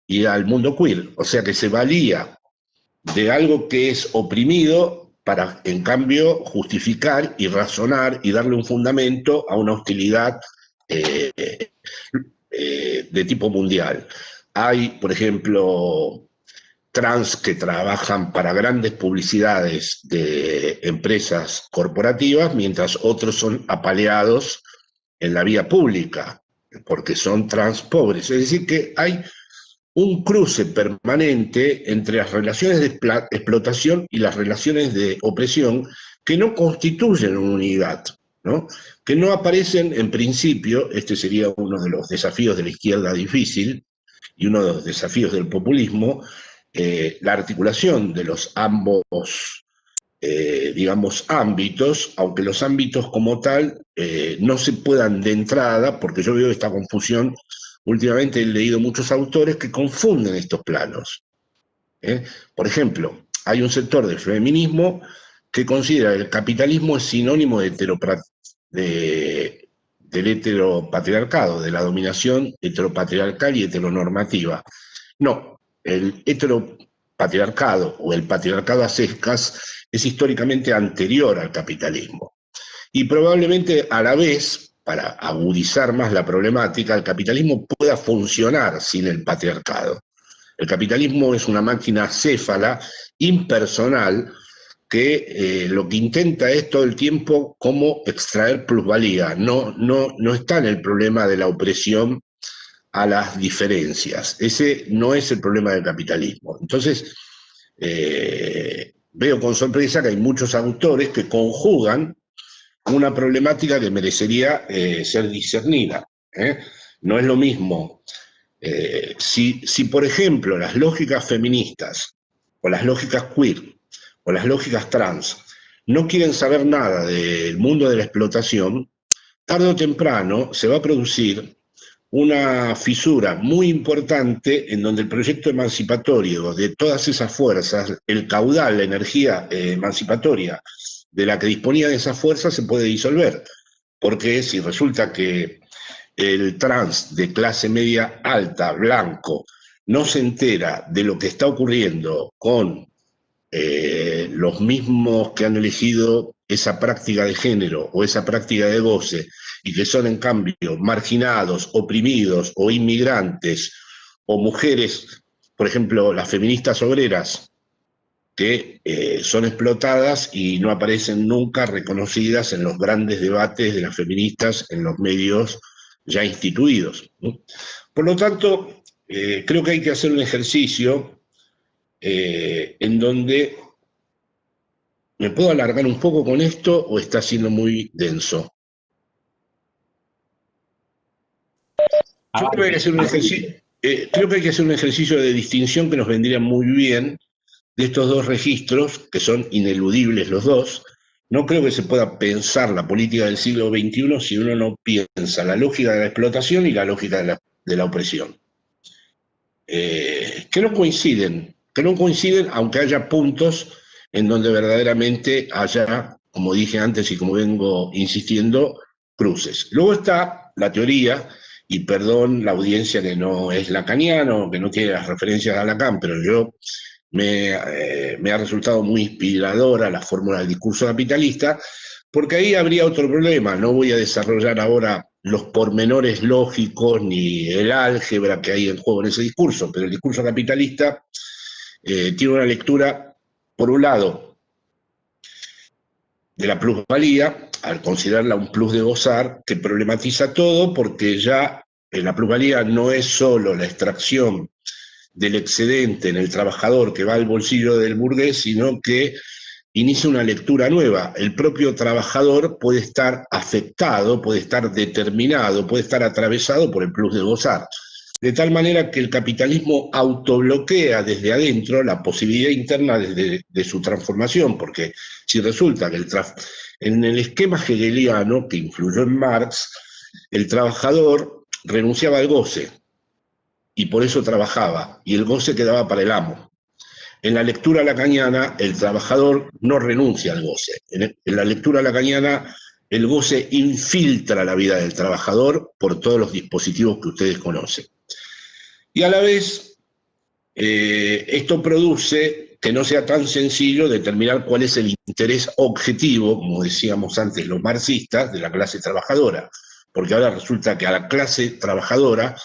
y al mundo queer. O sea que se valía de algo que es oprimido para, en cambio, justificar y razonar y darle un fundamento a una hostilidad de tipo mundial. Hay, por ejemplo, trans que trabajan para grandes publicidades de empresas corporativas, mientras otros son apaleados en la vía pública, porque son trans pobres. Es decir, que hay un cruce permanente entre las relaciones de explotación y las relaciones de opresión que no constituyen una unidad. ¿no? Que no aparecen en principio. Este sería uno de los desafíos de la izquierda difícil y uno de los desafíos del populismo, la articulación de los ambos, digamos, ámbitos, aunque los ámbitos como tal no se puedan de entrada, porque yo veo esta confusión. Últimamente he leído muchos autores que confunden estos planos. Por ejemplo, hay un sector del feminismo que considera que el capitalismo es sinónimo del heteropatriarcado, de la dominación heteropatriarcal y heteronormativa. No, el heteropatriarcado o el patriarcado a secas es históricamente anterior al capitalismo. Y probablemente a la vez, para agudizar más la problemática, el capitalismo pueda funcionar sin el patriarcado. El capitalismo es una máquina céfala, impersonal, que lo que intenta es todo el tiempo cómo extraer plusvalía. No está en el problema de la opresión a las diferencias. Ese no es el problema del capitalismo. Entonces, veo con sorpresa que hay muchos autores que conjugan una problemática que merecería ser discernida. No es lo mismo. Si, por ejemplo, las lógicas feministas, o las lógicas queer, o las lógicas trans, no quieren saber nada del mundo de la explotación, tarde o temprano se va a producir una fisura muy importante en donde el proyecto emancipatorio de todas esas fuerzas, el caudal, la energía emancipatoria de la que disponía de esas fuerzas, se puede disolver. Porque si resulta que el trans de clase media alta, blanco, no se entera de lo que está ocurriendo con los mismos que han elegido esa práctica de género o esa práctica de goce, y que son en cambio marginados, oprimidos o inmigrantes, o mujeres, por ejemplo, las feministas obreras, que son explotadas y no aparecen nunca reconocidas en los grandes debates de las feministas en los medios ya instituidos, ¿no? Por lo tanto, creo que hay que hacer un ejercicio en donde... ¿Me puedo alargar un poco con esto o está siendo muy denso? Yo creo que hay que hacer un ejercicio, creo que hay que hacer un ejercicio de distinción que nos vendría muy bien de estos dos registros, que son ineludibles los dos. No creo que se pueda pensar la política del siglo XXI si uno no piensa la lógica de la explotación y la lógica de la opresión. Que no coinciden, aunque haya puntos en donde verdaderamente haya, como dije antes y como vengo insistiendo, cruces. Luego está la teoría, y perdón la audiencia que no es lacaniano, que no tiene las referencias a Lacan, pero yo me ha resultado muy inspiradora la fórmula del discurso capitalista, porque ahí habría otro problema. No voy a desarrollar ahora los pormenores lógicos ni el álgebra que hay en juego en ese discurso, pero el discurso capitalista tiene una lectura, por un lado, de la plusvalía, al considerarla un plus de gozar, que problematiza todo, porque ya la plusvalía no es solo la extracción del excedente en el trabajador que va al bolsillo del burgués, sino que inicia una lectura nueva. El propio trabajador puede estar afectado, puede estar determinado, puede estar atravesado por el plus de gozar. De tal manera que el capitalismo autobloquea desde adentro la posibilidad interna de su transformación, porque si resulta que en el esquema hegeliano que influyó en Marx, el trabajador renunciaba al goce y por eso trabajaba, y el goce quedaba para el amo. En la lectura lacaniana, el trabajador no renuncia al goce. En la lectura lacaniana, el goce infiltra la vida del trabajador por todos los dispositivos que ustedes conocen. Y a la vez, esto produce que no sea tan sencillo determinar cuál es el interés objetivo, como decíamos antes los marxistas, de la clase trabajadora. Porque ahora resulta que a la clase trabajadora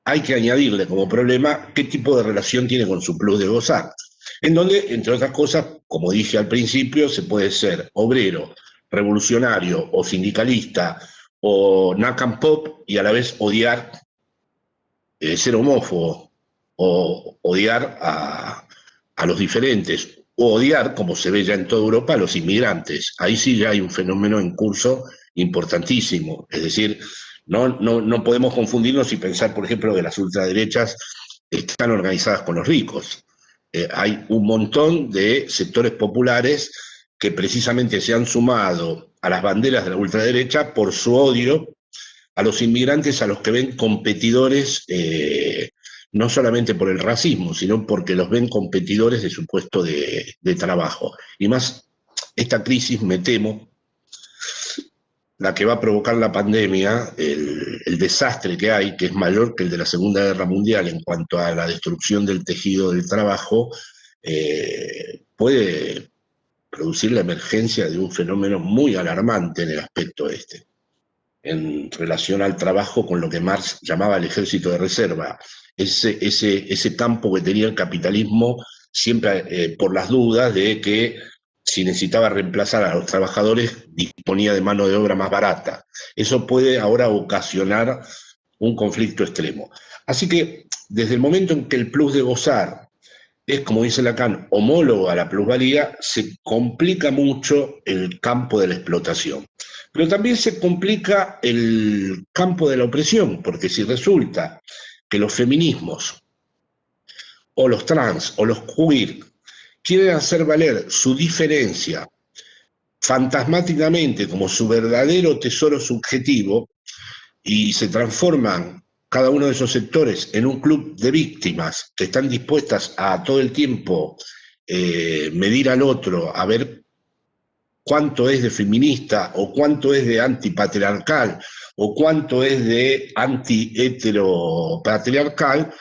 hay que añadirle como problema qué tipo de relación tiene con su plus de gozar. En donde, entre otras cosas, como dije al principio, se puede ser obrero, revolucionario o sindicalista o Nakam Pop y a la vez odiar, ser homófobo o odiar a los diferentes o odiar, como se ve ya en toda Europa, a los inmigrantes. Ahí sí ya hay un fenómeno en curso importantísimo. Es decir, no podemos confundirnos y pensar, por ejemplo, que las ultraderechas están organizadas con los ricos. Hay un montón de sectores populares que precisamente se han sumado a las banderas de la ultraderecha por su odio a los inmigrantes, a los que ven competidores, no solamente por el racismo, sino porque los ven competidores de su puesto de trabajo. Y más esta crisis, me temo, la que va a provocar la pandemia, el desastre que hay, que es mayor que el de la Segunda Guerra Mundial en cuanto a la destrucción del tejido del trabajo, puede producir la emergencia de un fenómeno muy alarmante en el aspecto este, en relación al trabajo con lo que Marx llamaba el ejército de reserva, ese campo que tenía el capitalismo siempre por las dudas de que si necesitaba reemplazar a los trabajadores disponía de mano de obra más barata. Eso puede ahora ocasionar un conflicto extremo. Así que desde el momento en que el plus de gozar es, como dice Lacan, homólogo a la plusvalía, se complica mucho el campo de la explotación. Pero también se complica el campo de la opresión, porque si resulta que los feminismos, o los trans, o los queer, quieren hacer valer su diferencia fantasmáticamente como su verdadero tesoro subjetivo y se transforman cada uno de esos sectores en un club de víctimas que están dispuestas a todo el tiempo medir al otro, a ver cuánto es de feminista o cuánto es de antipatriarcal o cuánto es de anti-heteropatriarcal,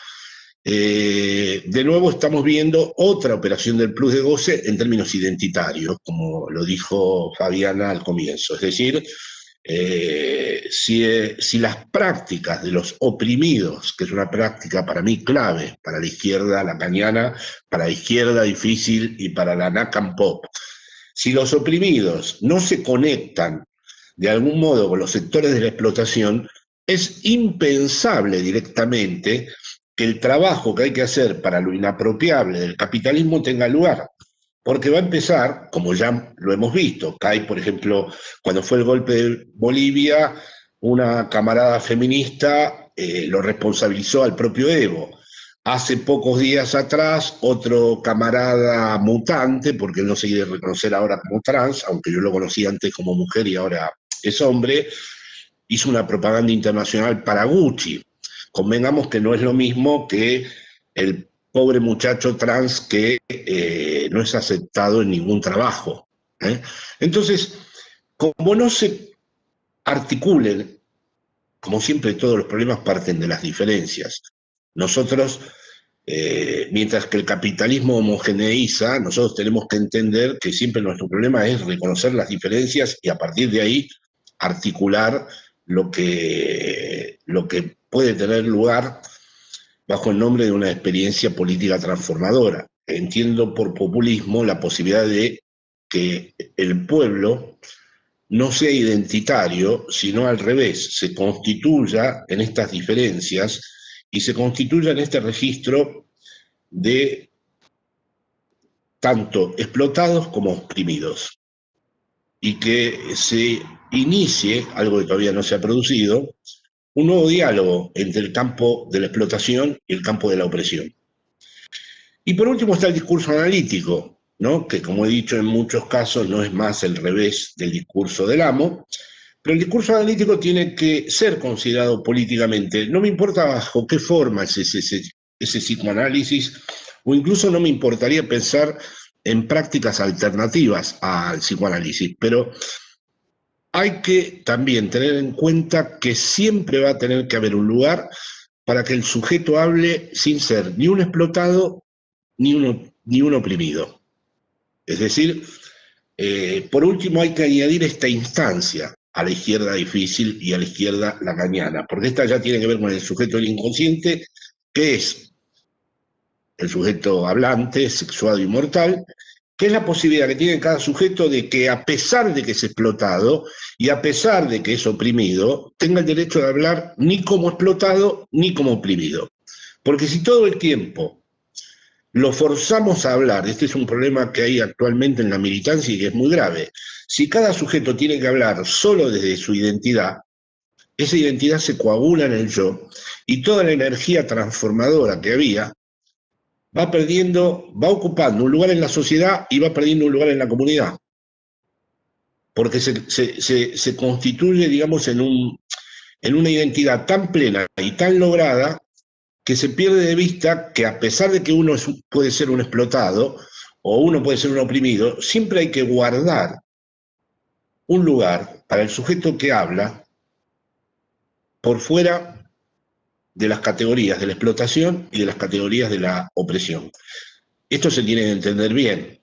de nuevo estamos viendo otra operación del plus de goce en términos identitarios, como lo dijo Fabiana al comienzo. Es decir, si las prácticas de los oprimidos, que es una práctica para mí clave, para la izquierda lacaniana, para la izquierda difícil y para la Nakam Pop, si los oprimidos no se conectan de algún modo con los sectores de la explotación, es impensable directamente que el trabajo que hay que hacer para lo inapropiable del capitalismo tenga lugar. Porque va a empezar, como ya lo hemos visto, cae, por ejemplo, cuando fue el golpe de Bolivia, una camarada feminista lo responsabilizó al propio Evo. Hace pocos días atrás, otro camarada mutante, porque él no se quiere reconocer ahora como trans, aunque yo lo conocí antes como mujer y ahora es hombre, hizo una propaganda internacional para Gucci. Convengamos que no es lo mismo que el pobre muchacho trans que no es aceptado en ningún trabajo. Entonces, como no se articulen, como siempre todos los problemas parten de las diferencias. Nosotros, mientras que el capitalismo homogeneiza, nosotros tenemos que entender que siempre nuestro problema es reconocer las diferencias y a partir de ahí articular lo que puede tener lugar bajo el nombre de una experiencia política transformadora. Entiendo por populismo la posibilidad de que el pueblo no sea identitario, sino al revés, se constituya en estas diferencias y se constituya en este registro de tanto explotados como oprimidos. Y que se inicie, algo que todavía no se ha producido, un nuevo diálogo entre el campo de la explotación y el campo de la opresión. Y por último está el discurso analítico, ¿no? Que como he dicho en muchos casos no es más el revés del discurso del amo, pero el discurso analítico tiene que ser considerado políticamente. No me importa bajo qué forma es ese psicoanálisis, o incluso no me importaría pensar en prácticas alternativas al psicoanálisis, pero hay que también tener en cuenta que siempre va a tener que haber un lugar para que el sujeto hable sin ser ni un explotado ni un oprimido. Es decir, por último hay que añadir esta instancia a la izquierda difícil y a la izquierda lacaniana, porque esta ya tiene que ver con el sujeto del inconsciente, que es el sujeto hablante, sexuado y mortal, que es la posibilidad que tiene cada sujeto de que a pesar de que es explotado y a pesar de que es oprimido, tenga el derecho de hablar ni como explotado ni como oprimido. Porque si todo el tiempo lo forzamos a hablar. Este es un problema que hay actualmente en la militancia y que es muy grave. Si cada sujeto tiene que hablar solo desde su identidad, esa identidad se coagula en el yo y toda la energía transformadora que había va perdiendo, va ocupando un lugar en la sociedad y va perdiendo un lugar en la comunidad. Porque se constituye, digamos, en una identidad tan plena y tan lograda que se pierde de vista que a pesar de que uno puede ser un explotado o uno puede ser un oprimido, siempre hay que guardar un lugar para el sujeto que habla por fuera de las categorías de la explotación y de las categorías de la opresión. Esto se tiene que entender bien.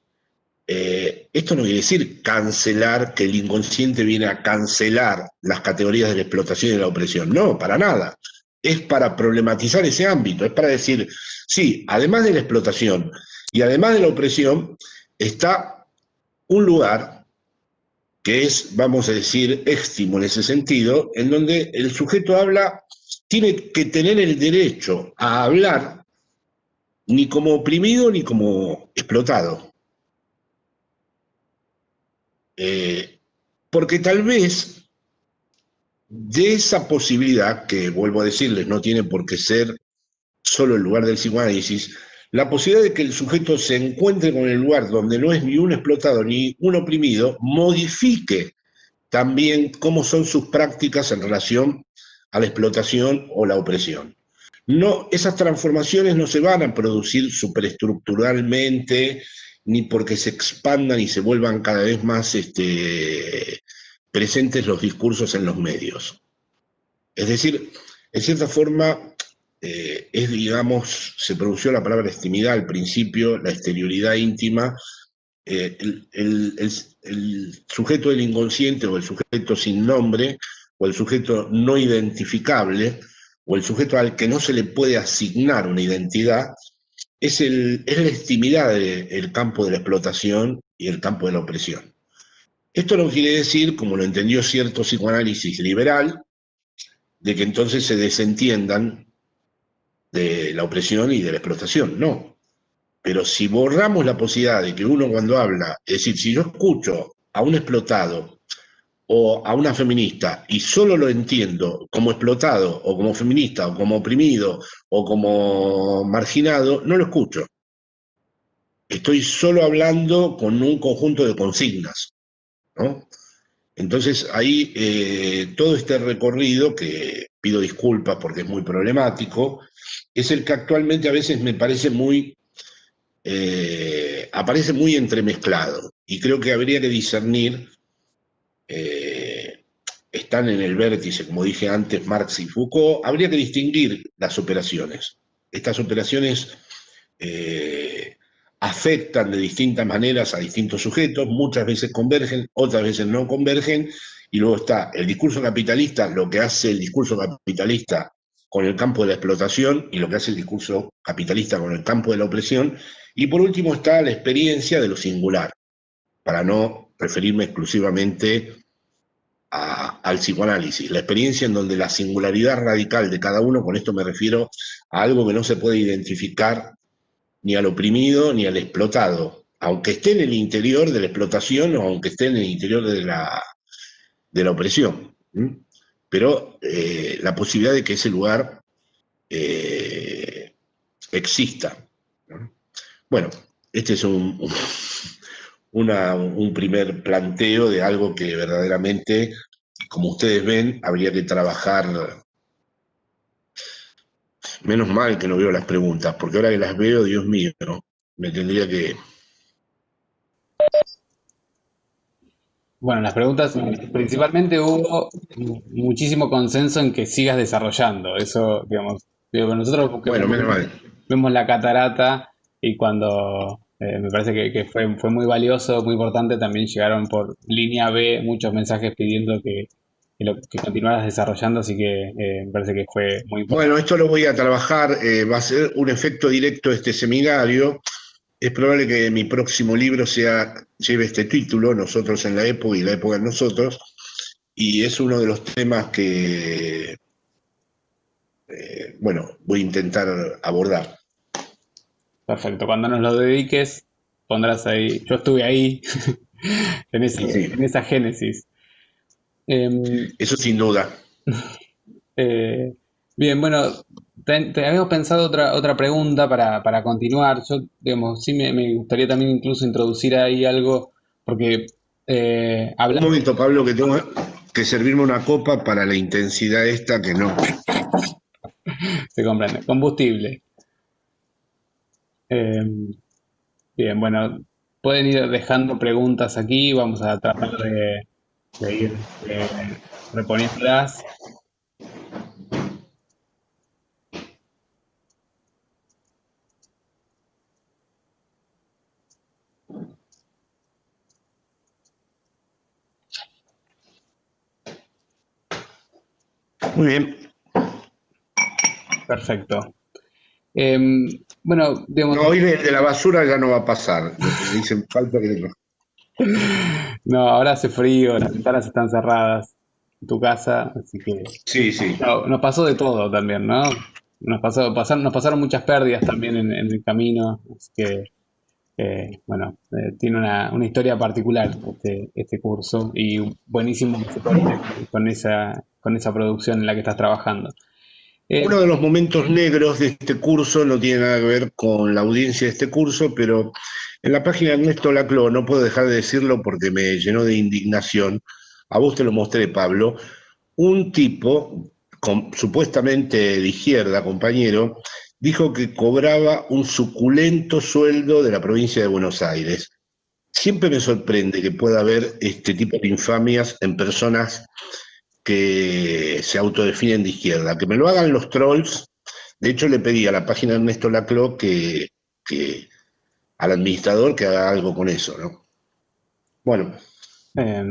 Esto no quiere decir cancelar, que el inconsciente viene a cancelar las categorías de la explotación y de la opresión. No, para nada. Es para problematizar ese ámbito, es para decir, sí, además de la explotación y además de la opresión, está un lugar que es, vamos a decir, éxtimo en ese sentido, en donde el sujeto habla, tiene que tener el derecho a hablar ni como oprimido ni como explotado. Porque tal vez de esa posibilidad, que vuelvo a decirles, no tiene por qué ser solo el lugar del psicoanálisis, la posibilidad de que el sujeto se encuentre con el lugar donde no es ni un explotado ni un oprimido, modifique también cómo son sus prácticas en relación a la explotación o la opresión. No, esas transformaciones no se van a producir superestructuralmente, ni porque se expandan y se vuelvan cada vez más presentes los discursos en los medios. Es decir, en cierta forma, digamos, se pronunció la palabra extimidad al principio, la exterioridad íntima, el sujeto del inconsciente o el sujeto sin nombre o el sujeto no identificable o el sujeto al que no se le puede asignar una identidad es la extimidad del campo de la explotación y el campo de la opresión. Esto no quiere decir, como lo entendió cierto psicoanálisis liberal, de que entonces se desentiendan de la opresión y de la explotación, no. Pero si borramos la posibilidad de que uno cuando habla, es decir, si yo escucho a un explotado o a una feminista y solo lo entiendo como explotado o como feminista o como oprimido o como marginado, no lo escucho. Estoy solo hablando con un conjunto de consignas, ¿no? Entonces ahí todo este recorrido, que pido disculpas porque es muy problemático, es el que actualmente a veces me parece aparece muy entremezclado y creo que habría que discernir, están en el vértice, como dije antes, Marx y Foucault, habría que distinguir las operaciones. Estas operaciones afectan de distintas maneras a distintos sujetos, muchas veces convergen, otras veces no convergen, y luego está el discurso capitalista, lo que hace el discurso capitalista con el campo de la explotación y lo que hace el discurso capitalista con el campo de la opresión, y por último está la experiencia de lo singular, para no referirme exclusivamente al psicoanálisis, la experiencia en donde la singularidad radical de cada uno, con esto me refiero a algo que no se puede identificar ni al oprimido ni al explotado, aunque esté en el interior de la explotación o aunque esté en el interior de la opresión. Pero la posibilidad de que ese lugar exista. Bueno, este es un primer planteo de algo que verdaderamente, como ustedes ven, habría que trabajar. Menos mal que no veo las preguntas, porque ahora que las veo, Dios mío, ¿no? Me tendría que... Bueno, las preguntas, principalmente hubo muchísimo consenso en que sigas desarrollando. Eso, digamos, digo, nosotros Bueno, menos mal. vemos la catarata y cuando me parece que fue muy valioso, muy importante, también llegaron por línea B muchos mensajes pidiendo que continuaras desarrollando, así que me parece que fue muy importante. Bueno, esto lo voy a trabajar, va a ser un efecto directo de este seminario. Es probable que mi próximo libro lleve este título, Nosotros en la época y la época en nosotros, y es uno de los temas que, bueno, voy a intentar abordar. Perfecto. Cuando nos lo dediques, pondrás ahí. Yo estuve ahí, Sí, en esa génesis. Em, eso sin duda. Eh, bien, bueno, te habíamos pensado otra pregunta para continuar. Yo, digamos, sí me gustaría también incluso introducir ahí algo, porque Un hablaste, momento, Pablo, que tengo que servirme una copa para la intensidad esta que no. se comprende, combustible. Eh, bien, bueno, pueden ir dejando preguntas aquí, vamos a tratar de ir reponiéndolas. Muy bien. Perfecto. Bueno, digamos, No, hoy el de la basura ya no va a pasar. Me dicen falta que... no, ahora hace frío, las ventanas están cerradas en tu casa, así que Sí, sí. no, nos pasó de todo también, ¿no? Nos pasaron muchas pérdidas también en el camino, así que, bueno, tiene una historia particular este curso y buenísimo que se conecte con esa producción en la que estás trabajando. Eh, Uno de los momentos negros de este curso no tiene nada que ver con la audiencia de este curso, pero en la página de Ernesto Laclau, no puedo dejar de decirlo porque me llenó de indignación, a vos te lo mostré, Pablo, un tipo, supuestamente de izquierda, compañero, dijo que cobraba un suculento sueldo de la provincia de Buenos Aires. Siempre me sorprende que pueda haber este tipo de infamias en personas que se autodefinen de izquierda. Que me lo hagan los trolls. De hecho, le pedí a la página de Ernesto Laclau que al administrador que haga algo con eso, ¿no? Bueno, eh,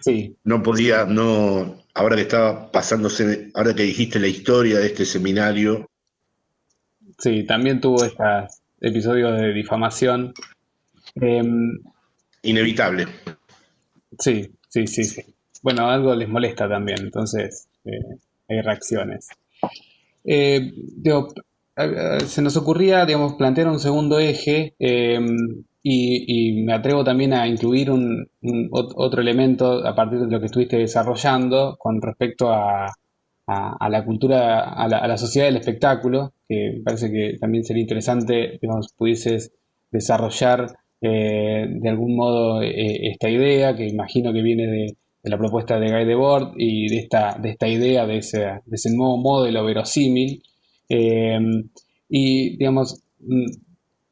sí, no podía, no, ahora que estaba pasándose, ahora que dijiste la historia de este seminario, sí, también tuvo estos episodios de difamación. Eh, inevitable. sí, sí, sí, sí. Bueno, algo les molesta también, entonces hay reacciones. Digo, se nos ocurría, digamos, plantear un segundo eje y me atrevo también a incluir otro elemento a partir de lo que estuviste desarrollando con respecto a la cultura, a la sociedad del espectáculo, que me parece que también sería interesante, digamos, pudieses desarrollar de algún modo esta idea, que imagino que viene de la propuesta de Guy Debord y de esta idea, de ese nuevo modo de lo verosímil. Eh, y, digamos,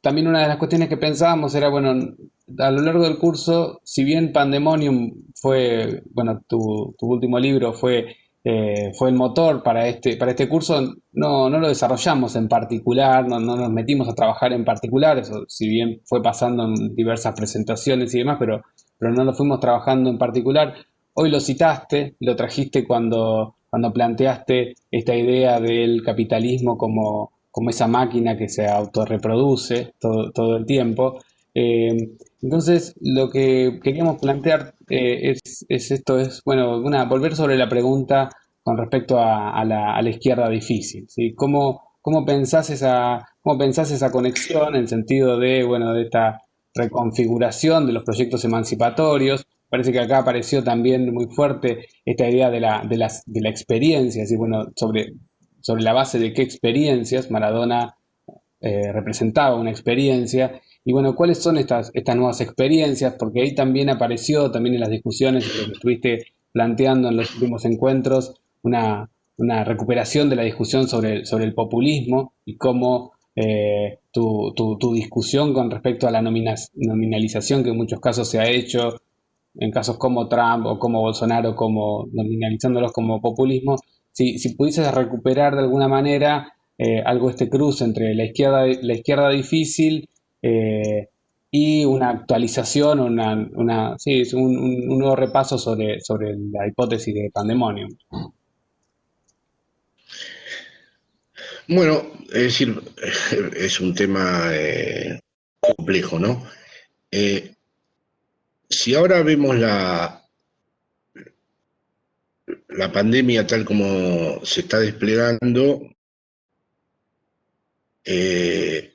también una de las cuestiones que pensábamos era, bueno, a lo largo del curso, si bien Pandemonium fue, bueno, tu último libro fue el motor para este curso, no lo desarrollamos en particular, no nos metimos a trabajar en particular, eso si bien fue pasando en diversas presentaciones y demás, pero no lo fuimos trabajando en particular. Hoy lo citaste, lo trajiste cuando planteaste esta idea del capitalismo como esa máquina que se autorreproduce todo el tiempo. Entonces, lo que queríamos plantear es esto, es, bueno, volver sobre la pregunta con respecto a la izquierda difícil, ¿sí? Cómo pensás esa conexión en el sentido de, bueno, de esta reconfiguración de los proyectos emancipatorios? Parece que acá apareció también muy fuerte esta idea de la experiencia, ¿sí? Bueno, sobre la base de qué experiencias Maradona representaba una experiencia. Y bueno, ¿cuáles son estas nuevas experiencias? Porque ahí también apareció, también en las discusiones, lo que estuviste planteando en los últimos encuentros, una recuperación de la discusión sobre el populismo y cómo tu discusión con respecto a la nominalización que en muchos casos se ha hecho, en casos como Trump o como Bolsonaro, como nominalizándolos como populismo, si pudieses recuperar de alguna manera algo este cruce entre la izquierda difícil y una actualización, sí, es un nuevo repaso sobre la hipótesis de Pandemonium. Bueno, es decir, es un tema complejo, ¿no? Eh, si ahora vemos la pandemia tal como se está desplegando, eh,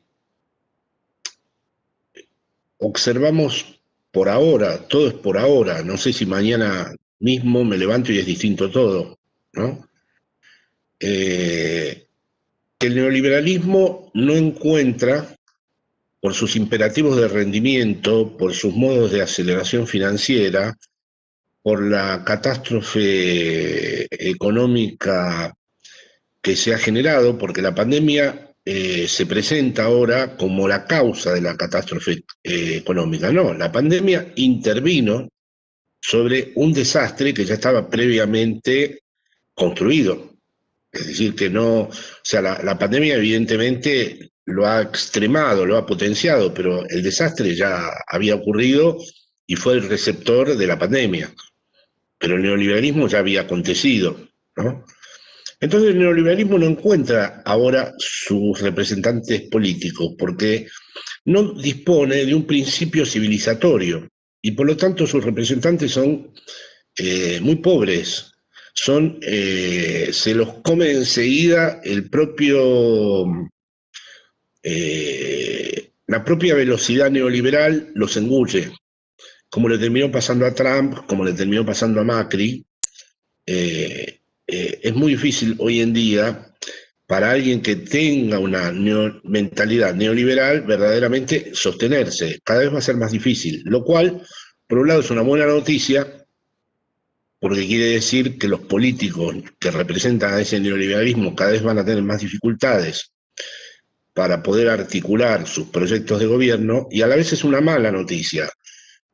observamos por ahora, todo es por ahora, no sé si mañana mismo me levanto y es distinto todo, ¿no? El neoliberalismo no encuentra, por sus imperativos de rendimiento, por sus modos de aceleración financiera, por la catástrofe económica que se ha generado, porque la pandemia se presenta ahora como la causa de la catástrofe económica. No, la pandemia intervino sobre un desastre que ya estaba previamente construido. Es decir, que no, o sea, la pandemia evidentemente lo ha extremado, lo ha potenciado, pero el desastre ya había ocurrido y fue el receptor de la pandemia. Pero el neoliberalismo ya había acontecido, ¿no? Entonces el neoliberalismo no encuentra ahora sus representantes políticos porque no dispone de un principio civilizatorio y por lo tanto sus representantes son muy pobres. Se los come enseguida la propia velocidad neoliberal los engulle, como le terminó pasando a Trump, como le terminó pasando a Macri. Es muy difícil hoy en día para alguien que tenga una mentalidad neoliberal verdaderamente sostenerse. Cada vez va a ser más difícil, lo cual, por un lado, es una buena noticia, porque quiere decir que los políticos que representan a ese neoliberalismo cada vez van a tener más dificultades para poder articular sus proyectos de gobierno, y a la vez es una mala noticia,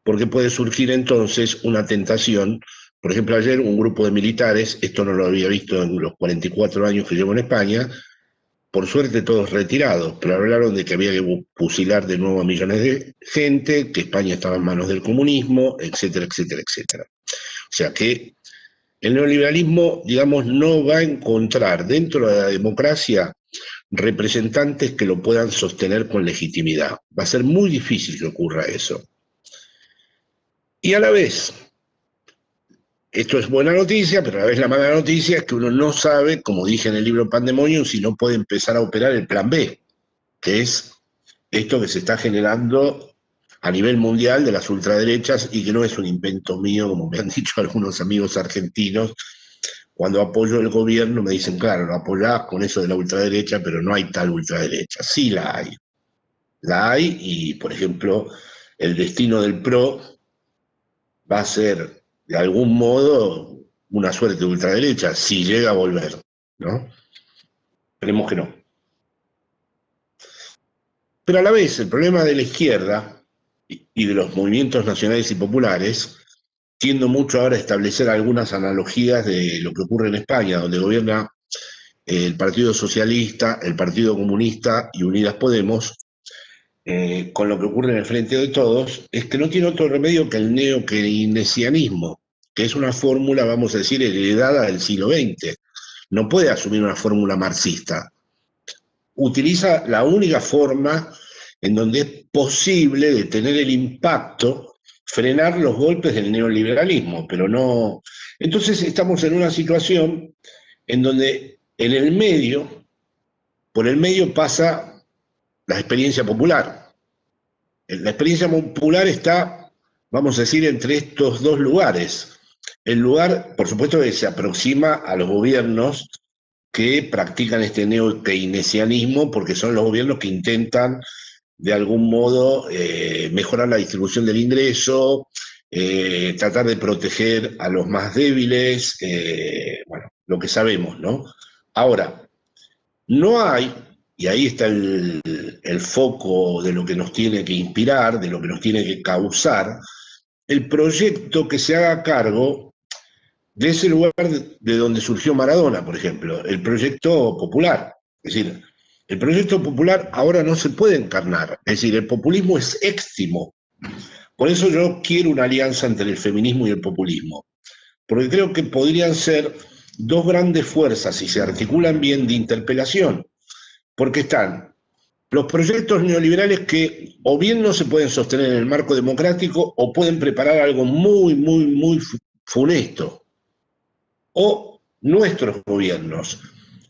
porque puede surgir entonces una tentación. Por ejemplo, ayer un grupo de militares, esto no lo había visto en los 44 años que llevo en España, por suerte todos retirados, pero hablaron de que había que fusilar de nuevo a millones de gente, que España estaba en manos del comunismo, etcétera, etcétera, etcétera. O sea que el neoliberalismo, digamos, no va a encontrar dentro de la democracia representantes que lo puedan sostener con legitimidad. Va a ser muy difícil que ocurra eso. Y a la vez, esto es buena noticia, pero a la vez la mala noticia es que uno no sabe, como dije en el libro Pandemonium, si no puede empezar a operar el plan B, que es esto que se está generando a nivel mundial de las ultraderechas y que no es un invento mío, como me han dicho algunos amigos argentinos. Cuando apoyo el gobierno me dicen, claro, lo apoyás con eso de la ultraderecha, pero no hay tal ultraderecha. Sí la hay. La hay y, por ejemplo, el destino del PRO va a ser, de algún modo, una suerte de ultraderecha, si llega a volver, ¿no? Esperemos que no. Pero a la vez, el problema de la izquierda y de los movimientos nacionales y populares, tiendo mucho ahora a establecer algunas analogías de lo que ocurre en España, donde gobierna el Partido Socialista, el Partido Comunista y Unidas Podemos, con lo que ocurre en el Frente de Todos, es que no tiene otro remedio que el neokeynesianismo, que es una fórmula, vamos a decir, heredada del siglo XX. No puede asumir una fórmula marxista. Utiliza la única forma en donde es posible detener el impacto, frenar los golpes del neoliberalismo, pero no. Entonces estamos en una situación en donde en el medio, por el medio pasa la experiencia popular. La experiencia popular está, vamos a decir, entre estos dos lugares. El lugar, por supuesto, que se aproxima a los gobiernos que practican este neo-keynesianismo, porque son los gobiernos que intentan, de algún modo, mejorar la distribución del ingreso, tratar de proteger a los más débiles, bueno, lo que sabemos, ¿no? Ahora, no hay, y ahí está el foco de lo que nos tiene que inspirar, de lo que nos tiene que causar, el proyecto que se haga cargo de ese lugar de donde surgió Maradona, por ejemplo, el proyecto popular. Es decir, el proyecto popular ahora no se puede encarnar, es decir, el populismo es éxtimo. Por eso yo quiero una alianza entre el feminismo y el populismo, porque creo que podrían ser dos grandes fuerzas, si se articulan bien, de interpelación, porque están los proyectos neoliberales que o bien no se pueden sostener en el marco democrático o pueden preparar algo muy, muy, muy funesto, o nuestros gobiernos,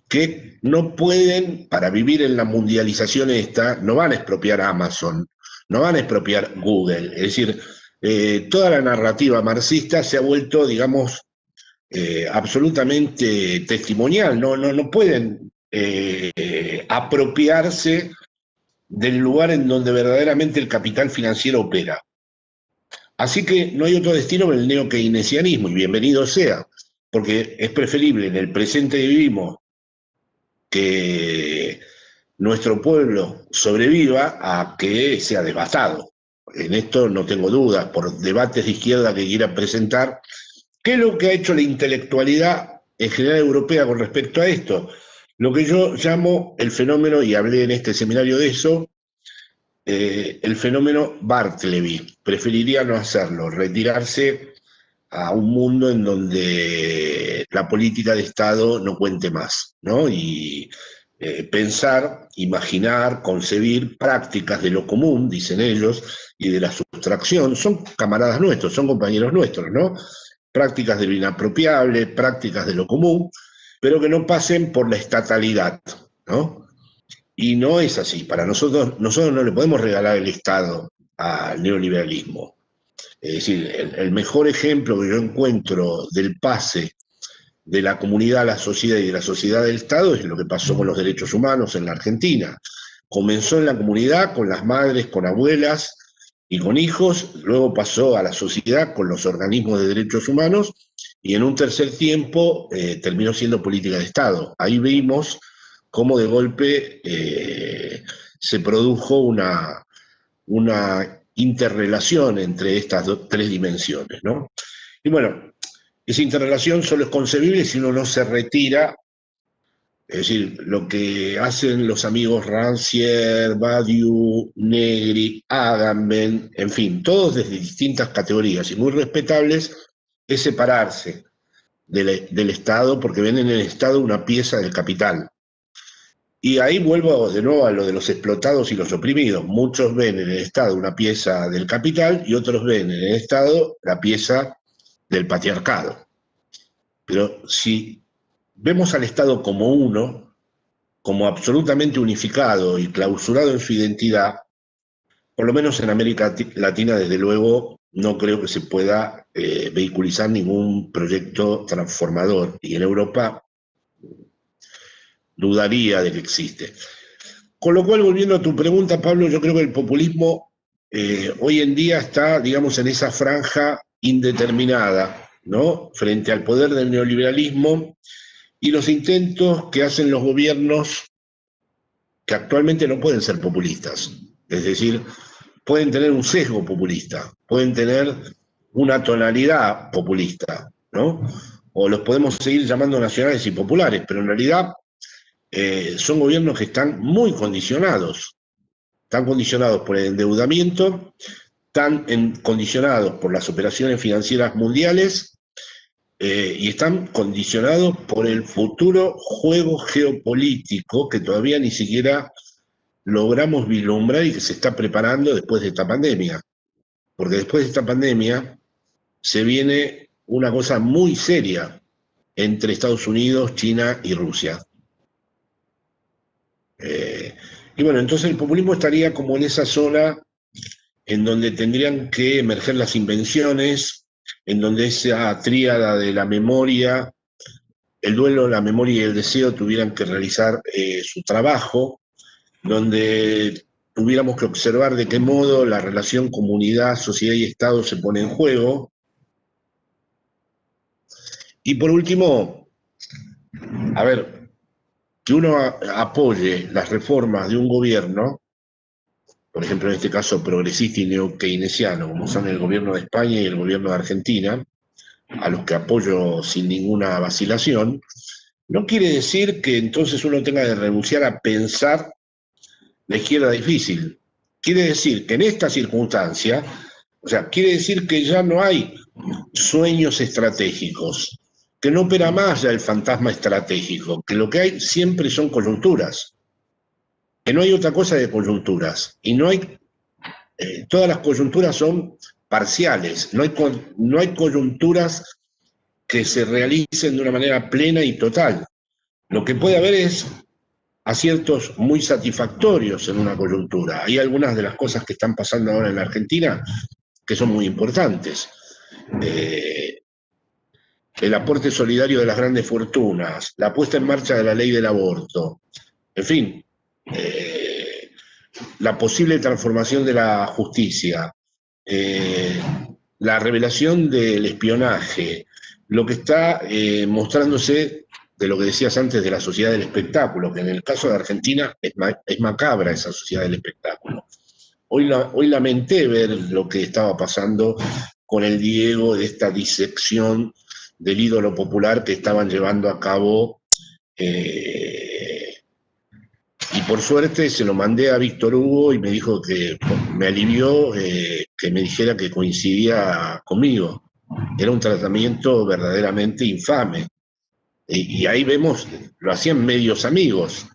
que no pueden, para vivir en la mundialización esta, no van a expropiar a Amazon, no van a expropiar Google. Es decir, toda la narrativa marxista se ha vuelto, digamos, absolutamente testimonial. No pueden apropiarse del lugar en donde verdaderamente el capital financiero opera. Así que no hay otro destino que el neokeynesianismo, y bienvenido sea, porque es preferible en el presente que vivimos que nuestro pueblo sobreviva a que sea devastado. En esto no tengo dudas, por debates de izquierda que quieran presentar. ¿Qué es lo que ha hecho la intelectualidad en general europea con respecto a esto? Lo que yo llamo el fenómeno, y hablé en este seminario de eso, el fenómeno Bartleby. Preferiría no hacerlo, retirarse a un mundo en donde la política de Estado no cuente más, ¿no? Y pensar, imaginar, concebir prácticas de lo común, dicen ellos, y de la sustracción. Son camaradas nuestros, son compañeros nuestros, ¿no? Prácticas de lo inapropiable, prácticas de lo común, pero que no pasen por la estatalidad, ¿no? Y no es así. Para nosotros no le podemos regalar el Estado al neoliberalismo. Es decir, el mejor ejemplo que yo encuentro del pase de la comunidad a la sociedad y de la sociedad al Estado es lo que pasó con los derechos humanos en la Argentina. Comenzó en la comunidad con las madres, con abuelas y con hijos, luego pasó a la sociedad con los organismos de derechos humanos y en un tercer tiempo terminó siendo política de Estado. Ahí vimos cómo de golpe se produjo una interrelación entre estas tres dimensiones, ¿no? Y bueno, esa interrelación solo es concebible si uno no se retira, es decir, lo que hacen los amigos Rancière, Badiou, Negri, Agamben, en fin, todos desde distintas categorías y muy respetables, es separarse del Estado porque ven en el Estado una pieza del capital. Y ahí vuelvo de nuevo a lo de los explotados y los oprimidos. Muchos ven en el Estado una pieza del capital y otros ven en el Estado la pieza del patriarcado. Pero si vemos al Estado como uno, como absolutamente unificado y clausurado en su identidad, por lo menos en América Latina, desde luego, no creo que se pueda vehiculizar ningún proyecto transformador. Y en Europa dudaría de que existe. Con lo cual, volviendo a tu pregunta, Pablo, yo creo que el populismo hoy en día está, digamos, en esa franja indeterminada, ¿no? Frente al poder del neoliberalismo y los intentos que hacen los gobiernos que actualmente no pueden ser populistas. Es decir, pueden tener un sesgo populista, pueden tener una tonalidad populista, ¿no? O los podemos seguir llamando nacionales y populares, pero en realidad son gobiernos que están muy condicionados. Están condicionados por el endeudamiento, están condicionados por las operaciones financieras mundiales y están condicionados por el futuro juego geopolítico que todavía ni siquiera logramos vislumbrar y que se está preparando después de esta pandemia. Porque después de esta pandemia se viene una cosa muy seria entre Estados Unidos, China y Rusia. Y bueno, entonces el populismo estaría como en esa zona en donde tendrían que emerger las invenciones, en donde esa tríada de la memoria, el duelo, la memoria y el deseo tuvieran que realizar su trabajo, donde tuviéramos que observar de qué modo la relación comunidad, sociedad y Estado se pone en juego. Y por último, a ver, que uno apoye las reformas de un gobierno, por ejemplo en este caso progresista y neokeynesiano, como son el gobierno de España y el gobierno de Argentina, a los que apoyo sin ninguna vacilación, no quiere decir que entonces uno tenga que renunciar a pensar la izquierda difícil. Quiere decir que en esta circunstancia, o sea, quiere decir que ya no hay sueños estratégicos, que no opera más ya el fantasma estratégico, que lo que hay siempre son coyunturas, que no hay otra cosa de coyunturas, y no hay, todas las coyunturas son parciales, no hay coyunturas que se realicen de una manera plena y total. Lo que puede haber es aciertos muy satisfactorios en una coyuntura. Hay algunas de las cosas que están pasando ahora en la Argentina que son muy importantes. El aporte solidario de las grandes fortunas, la puesta en marcha de la ley del aborto, en fin, la posible transformación de la justicia, la revelación del espionaje, lo que está mostrándose de lo que decías antes de la sociedad del espectáculo, que en el caso de Argentina es macabra esa sociedad del espectáculo. Hoy lamenté ver lo que estaba pasando con el Diego, de esta disección del ídolo popular que estaban llevando a cabo, y por suerte se lo mandé a Víctor Hugo y me dijo que me alivió que me dijera que coincidía conmigo. Era un tratamiento verdaderamente infame. Y ahí vemos, lo hacían medios amigos,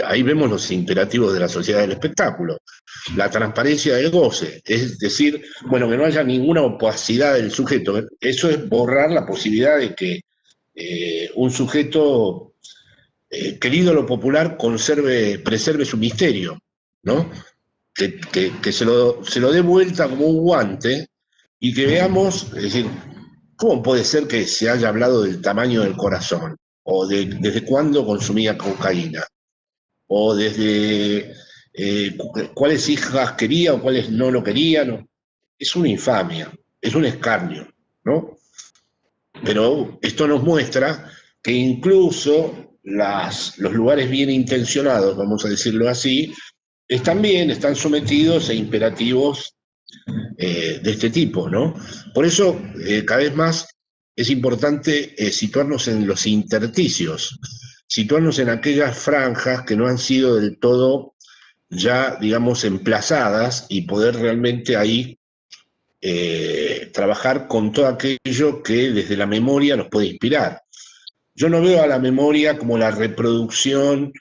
ahí vemos los imperativos de la sociedad del espectáculo. La transparencia del goce, es decir, bueno, que no haya ninguna opacidad del sujeto. Eso es borrar la posibilidad de que un sujeto, que el ídolo popular preserve su misterio, ¿no? Que se lo dé vuelta como un guante y que veamos, es decir, ¿cómo puede ser que se haya hablado del tamaño del corazón? ¿O desde cuándo consumía cocaína? ¿O desde cuáles hijas quería o cuáles no lo quería? No. Es una infamia, es un escarnio, ¿no? Pero esto nos muestra que incluso los lugares bien intencionados, vamos a decirlo así, están sometidos a imperativos de este tipo, ¿no? Por eso, cada vez más es importante situarnos en los intersticios, situarnos en aquellas franjas que no han sido del todo ya, digamos, emplazadas y poder realmente ahí trabajar con todo aquello que desde la memoria nos puede inspirar. Yo no veo a la memoria como la reproducción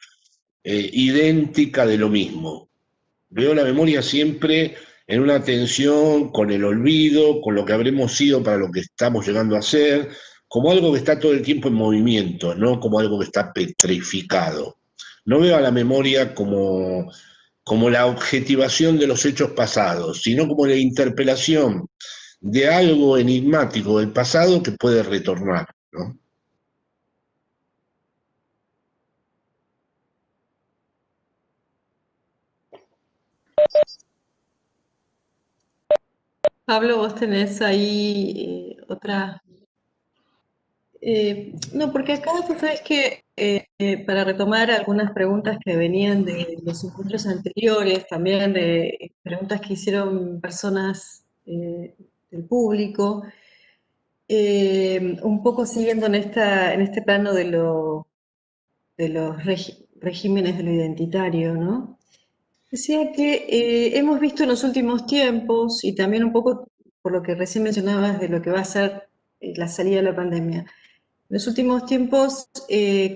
idéntica de lo mismo. Veo la memoria siempre en una tensión con el olvido, con lo que habremos sido para lo que estamos llegando a ser, como algo que está todo el tiempo en movimiento, no como algo que está petrificado. No veo a la memoria como la objetivación de los hechos pasados, sino como la interpelación de algo enigmático del pasado que puede retornar, ¿no? Pablo, vos tenés ahí otra... no, porque acá tú sabes que para retomar algunas preguntas que venían de los encuentros anteriores, también de preguntas que hicieron personas del público, un poco siguiendo en este plano de los regímenes de lo identitario, ¿no? Decía que hemos visto en los últimos tiempos, y también un poco por lo que recién mencionabas de lo que va a ser la salida de la pandemia, en los últimos tiempos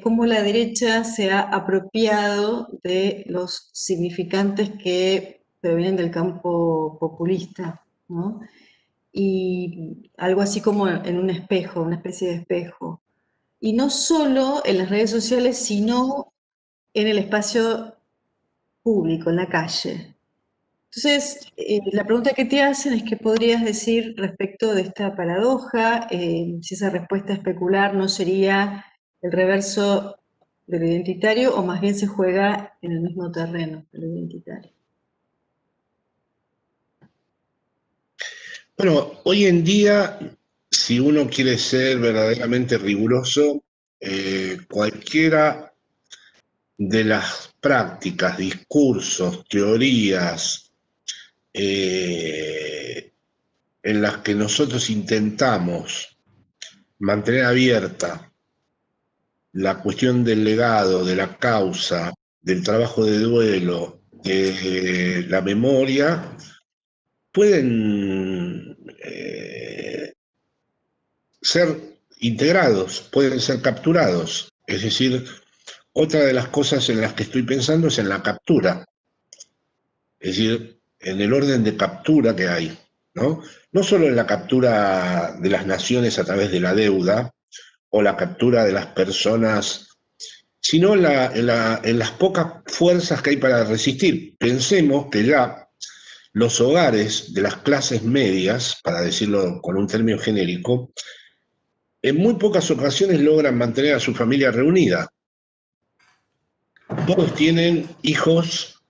cómo la derecha se ha apropiado de los significantes que provienen del campo populista, ¿no? Y algo así como en un espejo, una especie de espejo. Y no solo en las redes sociales, sino en el espacio público, en la calle. Entonces, la pregunta que te hacen es qué podrías decir respecto de esta paradoja, si esa respuesta especular no sería el reverso de lo identitario o más bien se juega en el mismo terreno de lo identitario. Bueno, hoy en día, si uno quiere ser verdaderamente riguroso, cualquiera de las prácticas, discursos, teorías en las que nosotros intentamos mantener abierta la cuestión del legado, de la causa, del trabajo de duelo, de la memoria, pueden ser integrados, pueden ser capturados. Es decir, otra de las cosas en las que estoy pensando es en la captura. Es decir, en el orden de captura que hay, ¿no? No solo en la captura de las naciones a través de la deuda, o la captura de las personas sino en las pocas fuerzas que hay para resistir. Pensemos que ya los hogares de las clases medias, para decirlo con un término genérico, en muy pocas ocasiones logran mantener a su familia reunida. Todos tienen hijos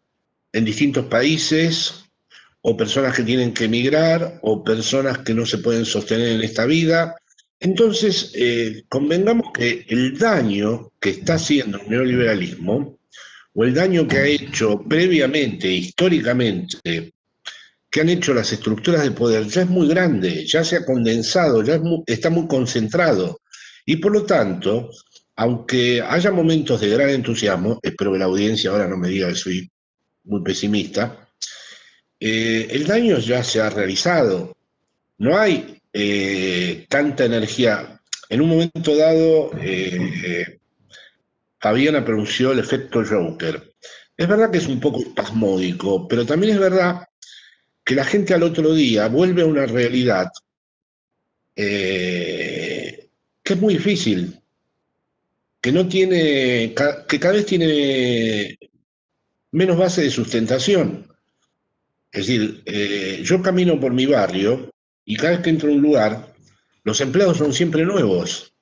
en distintos países, o personas que tienen que emigrar, o personas que no se pueden sostener en esta vida. Entonces, convengamos que el daño que está haciendo el neoliberalismo, o el daño que ha hecho previamente, históricamente, que han hecho las estructuras de poder, ya es muy grande, ya se ha condensado, está muy concentrado. Y por lo tanto, aunque haya momentos de gran entusiasmo, espero que la audiencia ahora no me diga que soy muy pesimista, el daño ya se ha realizado. No hay tanta energía. En un momento dado, Fabiana pronunció el efecto Joker. Es verdad que es un poco espasmódico, pero también es verdad que la gente al otro día vuelve a una realidad que es muy difícil, que no tiene, que cada vez tiene menos base de sustentación. Es decir, yo camino por mi barrio y cada vez que entro a un lugar, los empleados son siempre nuevos.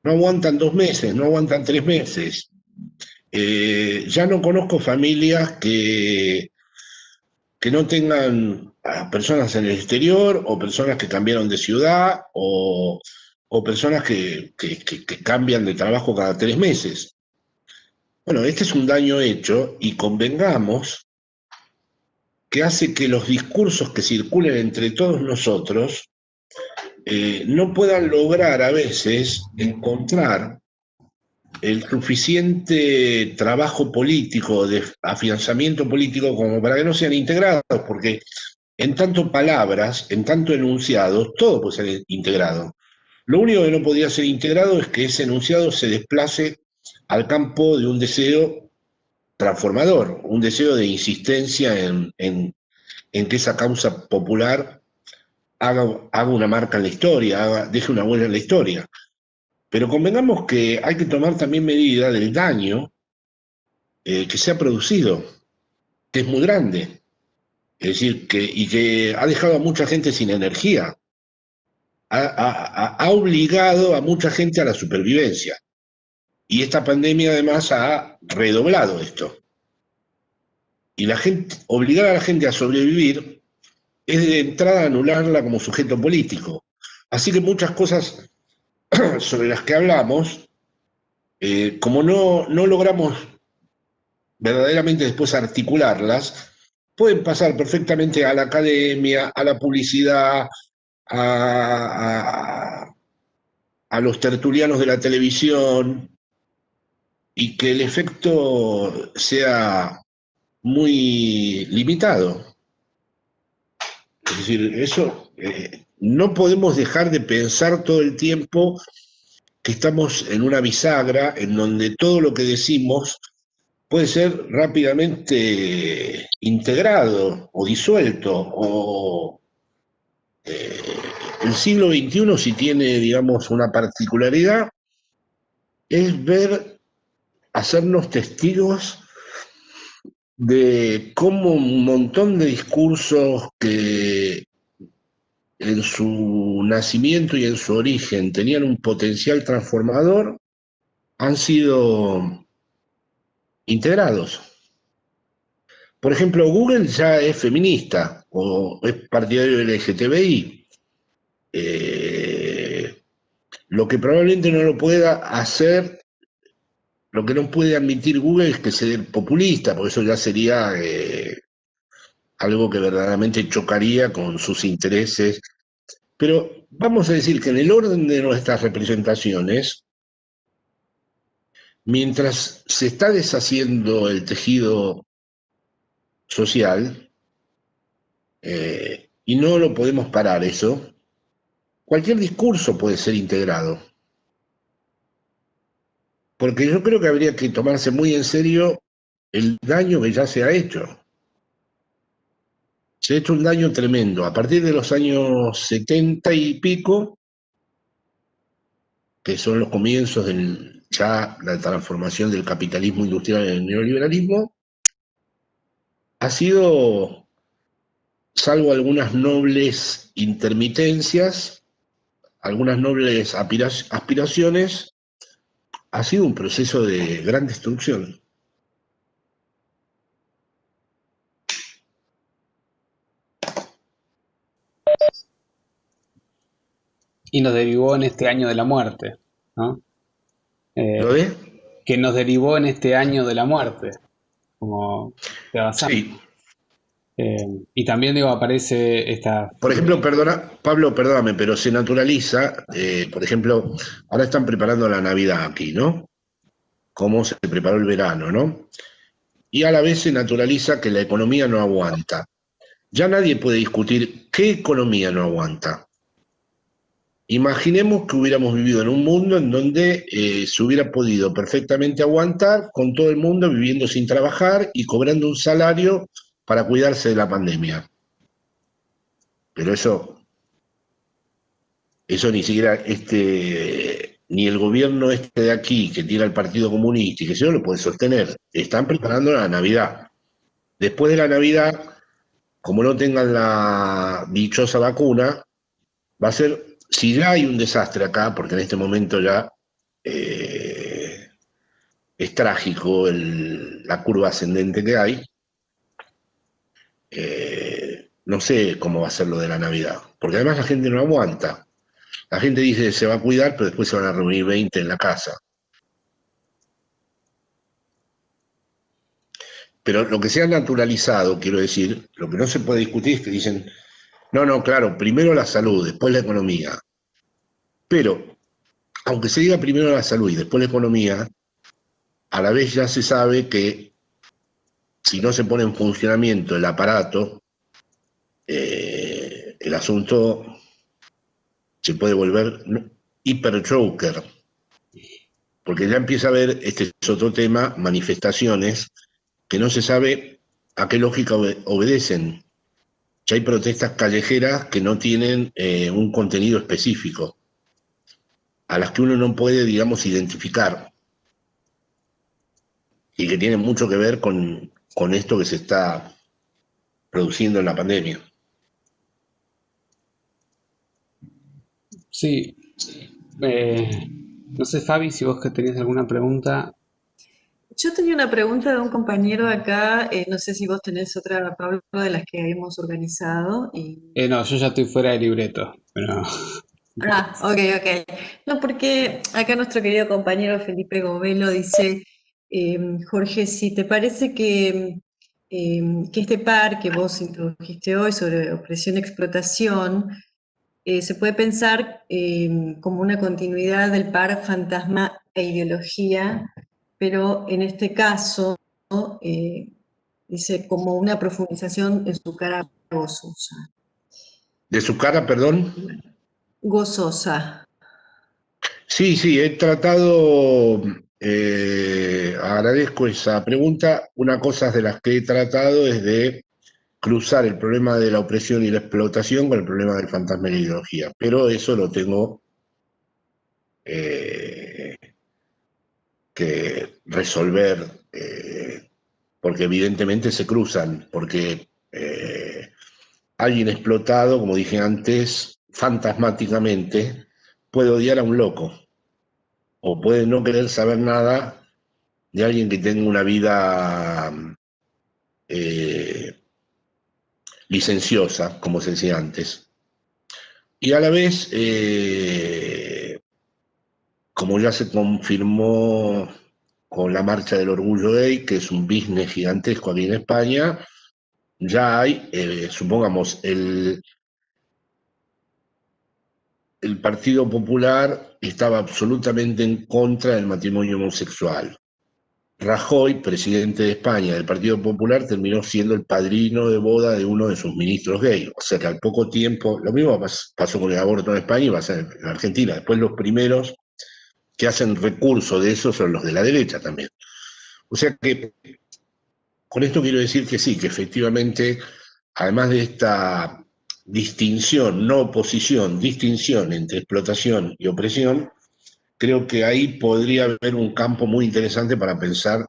No aguantan 2 meses, no aguantan 3 meses. Ya no conozco familias que no tengan a personas en el exterior, o personas que cambiaron de ciudad, o personas que cambian de trabajo cada 3 meses. Bueno, este es un daño hecho, y convengamos que hace que los discursos que circulen entre todos nosotros no puedan lograr a veces encontrar el suficiente trabajo político, de afianzamiento político, como para que no sean integrados, porque en tanto palabras, en tanto enunciados, todo puede ser integrado. Lo único que no podía ser integrado es que ese enunciado se desplace al campo de un deseo transformador, un deseo de insistencia en que esa causa popular haga una marca en la historia, deje una huella en la historia. Pero convengamos que hay que tomar también medida del daño que se ha producido, que es muy grande. Es decir, y que ha dejado a mucha gente sin energía, ha obligado a mucha gente a la supervivencia. Y esta pandemia además ha redoblado esto. Y obligar a la gente a sobrevivir es de entrada anularla como sujeto político. Así que muchas cosas sobre las que hablamos, como no logramos verdaderamente después articularlas, pueden pasar perfectamente a la academia, a la publicidad, a los tertulianos de la televisión, y que el efecto sea muy limitado. Es decir, eso no podemos dejar de pensar todo el tiempo que estamos en una bisagra en donde todo lo que decimos puede ser rápidamente integrado o disuelto. El siglo XXI, si tiene, digamos, una particularidad, es hacernos testigos de cómo un montón de discursos que en su nacimiento y en su origen tenían un potencial transformador, han sido integrados. Por ejemplo, Google ya es feminista o es partidario del LGTBI. Lo que probablemente no lo pueda hacer, lo que no puede admitir Google es que sea populista, porque eso ya sería algo que verdaderamente chocaría con sus intereses. Pero vamos a decir que en el orden de nuestras representaciones, mientras se está deshaciendo el tejido social, y no lo podemos parar eso, cualquier discurso puede ser integrado. Porque yo creo que habría que tomarse muy en serio el daño que ya se ha hecho. Se ha hecho un daño tremendo. A partir de los años 70 y pico, que son los comienzos de ya la transformación del capitalismo industrial en el neoliberalismo, ha sido, salvo algunas nobles intermitencias, algunas nobles aspiraciones, ha sido un proceso de gran destrucción. Y nos derivó en este año de la muerte, ¿no? ¿Lo ves? Que nos derivó en este año de la muerte, como Sí. Y también, digo, aparece esta... Por ejemplo, Pablo, perdóname, pero se naturaliza, por ejemplo, ahora están preparando la Navidad aquí, ¿no? Cómo se preparó el verano, ¿no? Y a la vez se naturaliza que la economía no aguanta. Ya nadie puede discutir qué economía no aguanta. Imaginemos que hubiéramos vivido en un mundo en donde se hubiera podido perfectamente aguantar con todo el mundo viviendo sin trabajar y cobrando un salario para cuidarse de la pandemia. Pero eso ni siquiera ni el gobierno de aquí, que tiene el Partido Comunista y que se lo puede sostener. Están preparando la Navidad. Después de la Navidad, como no tengan la dichosa vacuna, va a ser, si ya hay un desastre acá, porque en este momento ya es trágico la curva ascendente que hay, no sé cómo va a ser lo de la Navidad, porque además la gente no aguanta. La gente dice que se va a cuidar, pero después se van a reunir 20 en la casa. Pero lo que se ha naturalizado, quiero decir, lo que no se puede discutir es que dicen, no, claro, primero la salud, después la economía. Pero, aunque se diga primero la salud y después la economía, a la vez ya se sabe que si no se pone en funcionamiento el aparato, el asunto se puede volver hiper-choker, porque ya empieza a haber, este es otro tema, manifestaciones que no se sabe a qué lógica obedecen. Ya hay protestas callejeras que no tienen un contenido específico, a las que uno no puede, digamos, identificar, y que tienen mucho que ver con esto que se está produciendo en la pandemia. Sí. No sé, Fabi, si vos que tenías alguna pregunta. Yo tenía una pregunta de un compañero acá, no sé si vos tenés otra, Pablo, de las que habíamos organizado. No, yo ya estoy fuera de libreto, pero... Ah, ok. No, porque acá nuestro querido compañero Felipe Govelo dice, Jorge, si te parece que este par que vos introdujiste hoy sobre opresión y explotación, se puede pensar como una continuidad del par fantasma e ideología, pero en este caso, dice, como una profundización en su cara gozosa. ¿De su cara, perdón? Gozosa. Sí, he tratado, agradezco esa pregunta. Una cosa de las que he tratado es de cruzar el problema de la opresión y la explotación con el problema del fantasma y la ideología, pero eso lo tengo que resolver, porque evidentemente se cruzan, porque alguien explotado, como dije antes, fantasmáticamente, puede odiar a un loco, o puede no querer saber nada de alguien que tenga una vida licenciosa, como se decía antes. Y a la vez, como ya se confirmó con la Marcha del Orgullo Gay, que es un business gigantesco aquí en España, ya hay, supongamos, el Partido Popular estaba absolutamente en contra del matrimonio homosexual. Rajoy, presidente de España del Partido Popular, terminó siendo el padrino de boda de uno de sus ministros gay. O sea que al poco tiempo, lo mismo pasó con el aborto en España y va a ser en Argentina. Después los primeros que hacen recurso de eso son los de la derecha también. O sea que con esto quiero decir que sí, que efectivamente, además de esta distinción, no oposición, distinción entre explotación y opresión, creo que ahí podría haber un campo muy interesante para pensar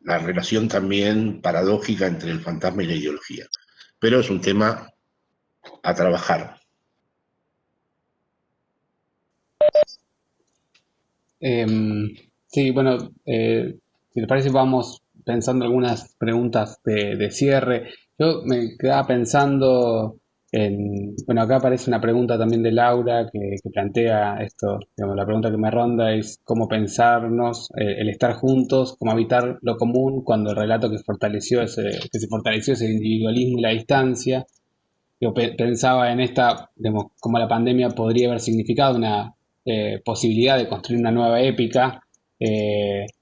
la relación también paradójica entre el fantasma y la ideología. Pero es un tema a trabajar. Sí, bueno, si les parece, vamos pensando algunas preguntas de cierre. Yo me quedaba pensando bueno, acá aparece una pregunta también de Laura que plantea esto, digamos, la pregunta que me ronda es cómo pensarnos, el estar juntos, cómo habitar lo común cuando el relato que se fortaleció ese individualismo y la distancia. Yo pensaba en esta, digamos, cómo la pandemia podría haber significado una posibilidad de construir una nueva épica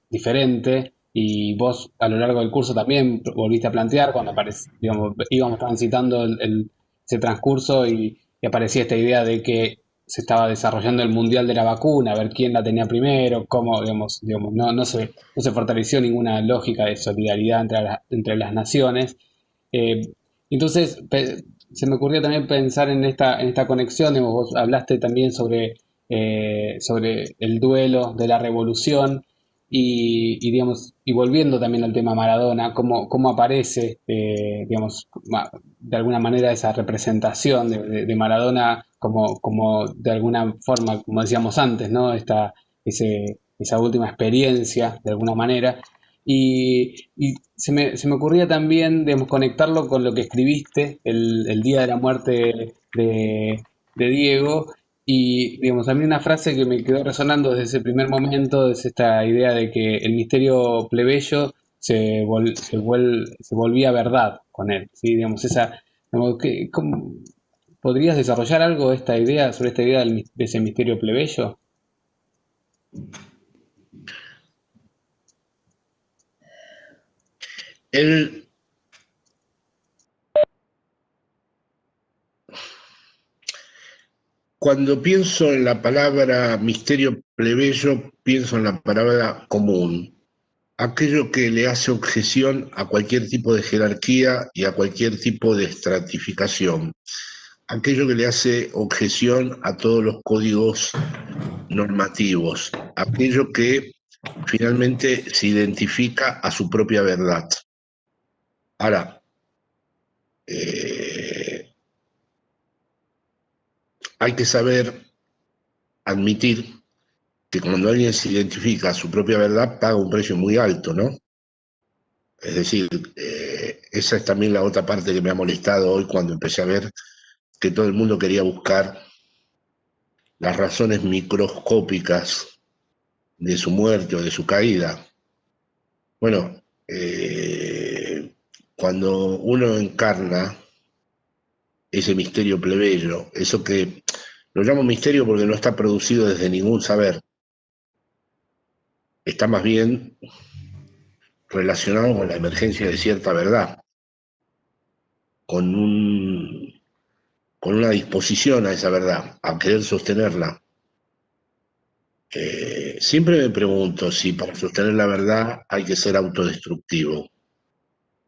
diferente, y vos a lo largo del curso también volviste a plantear cuando digamos, íbamos transitando ese transcurso y aparecía esta idea de que se estaba desarrollando el mundial de la vacuna, a ver quién la tenía primero, cómo, digamos, no se fortaleció ninguna lógica de solidaridad entre las naciones. Eh, entonces, se me ocurrió también pensar en esta conexión. Digamos, vos hablaste también sobre el duelo de la revolución digamos, y volviendo también al tema Maradona, cómo aparece, digamos, de alguna manera esa representación de Maradona como de alguna forma, como decíamos antes, ¿no? Esa última experiencia, de alguna manera. Y se me ocurría también, digamos, conectarlo con lo que escribiste el día de la muerte de Diego. Y, digamos, a mí una frase que me quedó resonando desde ese primer momento es esta idea de que el misterio plebeyo se volvía verdad con él, ¿sí? Digamos, digamos, ¿podrías desarrollar algo sobre esta idea de ese misterio plebeyo? Él, cuando pienso en la palabra misterio plebeyo, pienso en la palabra común, aquello que le hace objeción a cualquier tipo de jerarquía y a cualquier tipo de estratificación, aquello que le hace objeción a todos los códigos normativos, aquello que finalmente se identifica a su propia verdad. Ahora, hay que saber admitir que cuando alguien se identifica a su propia verdad paga un precio muy alto, ¿no? Es decir, esa es también la otra parte que me ha molestado hoy cuando empecé a ver que todo el mundo quería buscar las razones microscópicas de su muerte o de su caída. Bueno, cuando uno encarna ese misterio plebeyo, eso que lo llamo misterio porque no está producido desde ningún saber, está más bien relacionado con la emergencia de cierta verdad, con, con una disposición a esa verdad, a querer sostenerla. Siempre me pregunto si para sostener la verdad hay que ser autodestructivo.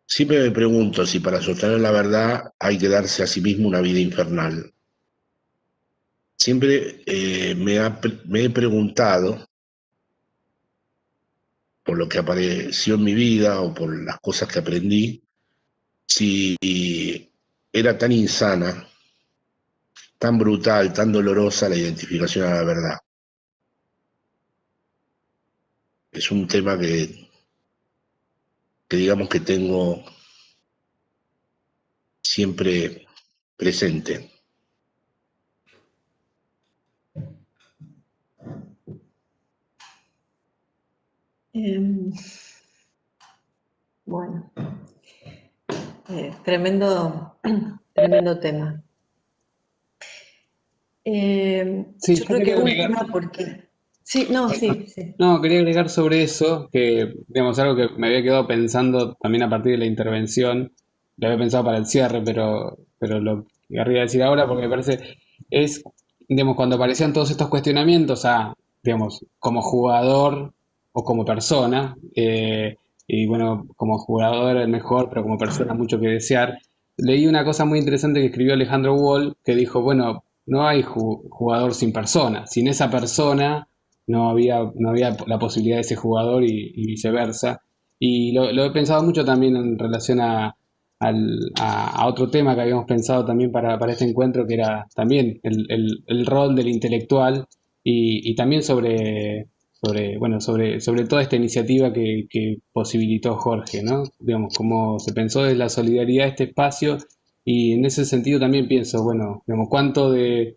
Siempre me pregunto si para sostener la verdad hay que darse a sí mismo una vida infernal. Siempre me he preguntado, por lo que apareció en mi vida o por las cosas que aprendí, si era tan insana, tan brutal, tan dolorosa la identificación a la verdad. Es un tema que digamos que tengo siempre presente. Bueno, tremendo, tremendo tema. Sí, Yo yo creo que quería agregar. última porque... Sí, no, sí, sí. No, quería agregar sobre eso, que, digamos, algo que me había quedado pensando también a partir de la intervención, lo había pensado para el cierre, pero lo querría decir ahora porque me parece, es, digamos, cuando aparecían todos estos cuestionamientos digamos, como jugador o como persona, y bueno, como jugador es mejor, pero como persona mucho que desear, leí una cosa muy interesante que escribió Alejandro Wall, que dijo, bueno, no hay jugador sin persona, sin esa persona no había la posibilidad de ese jugador y viceversa. Y lo he pensado mucho también en relación a otro tema que habíamos pensado también para este encuentro, que era también el rol del intelectual y también sobre toda esta iniciativa que posibilitó Jorge, ¿no? Digamos, cómo se pensó desde la solidaridad este espacio y en ese sentido también pienso, bueno, digamos, cuánto de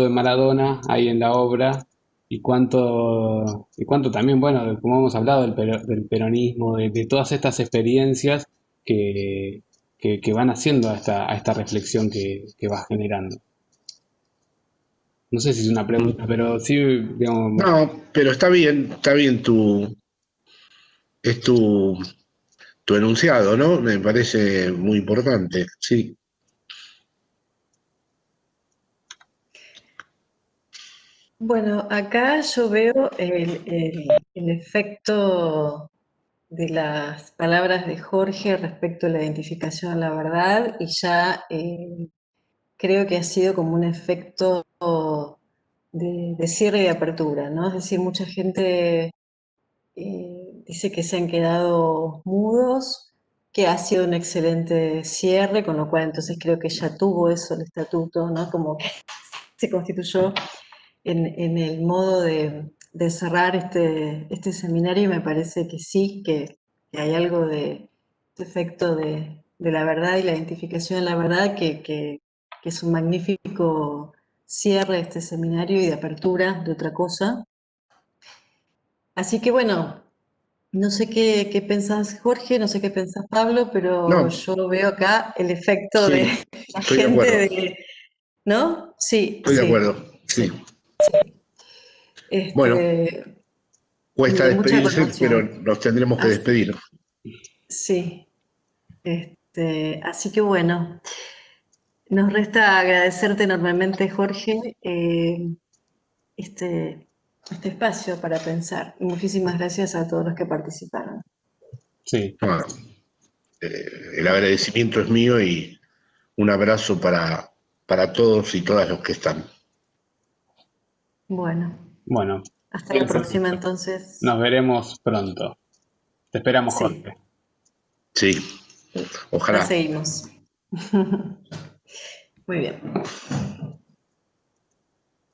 Maradona hay en la obra y cuánto también, bueno, como hemos hablado del peronismo, de todas estas experiencias que, que van haciendo a esta reflexión que va generando. No sé si es una pregunta, pero sí, digamos, No, pero está bien es tu enunciado, ¿no? Me parece muy importante, sí. Bueno, acá yo veo el efecto de las palabras de Jorge respecto a la identificación a la verdad y ya creo que ha sido como un efecto de cierre y de apertura, ¿no? Es decir, mucha gente dice que se han quedado mudos, que ha sido un excelente cierre, con lo cual entonces creo que ya tuvo eso el estatuto, ¿no? Como que se constituyó en el modo de cerrar este seminario y me parece que sí, que hay algo de efecto de la verdad y la identificación de la verdad que es un magnífico cierre de este seminario y de apertura de otra cosa. Así que bueno, no sé qué pensás Jorge, no sé qué pensás Pablo, pero No, yo veo acá el efecto de sí, la estoy de gente acuerdo, ¿no? Sí, estoy de sí, acuerdo, sí. sí. Bueno, Este, y cuesta de mucha despedirse, pero conmoción. nos tendremos que As- despedir. sí, así que bueno, nos resta agradecerte enormemente, Jorge, este, este espacio para pensar. Y muchísimas gracias a todos los que participaron. sí. Bueno, el agradecimiento es mío y un abrazo para todos y todas los que están. Bueno, Bueno, hasta la piensen próxima mucho. entonces. Nos veremos pronto. Te esperamos, Sí, Jorge. Sí, la ojalá. seguimos. Muy bien.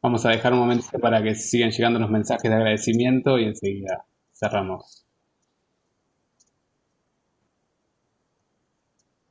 Vamos a dejar un momento para que sigan llegando los mensajes de agradecimiento y enseguida cerramos.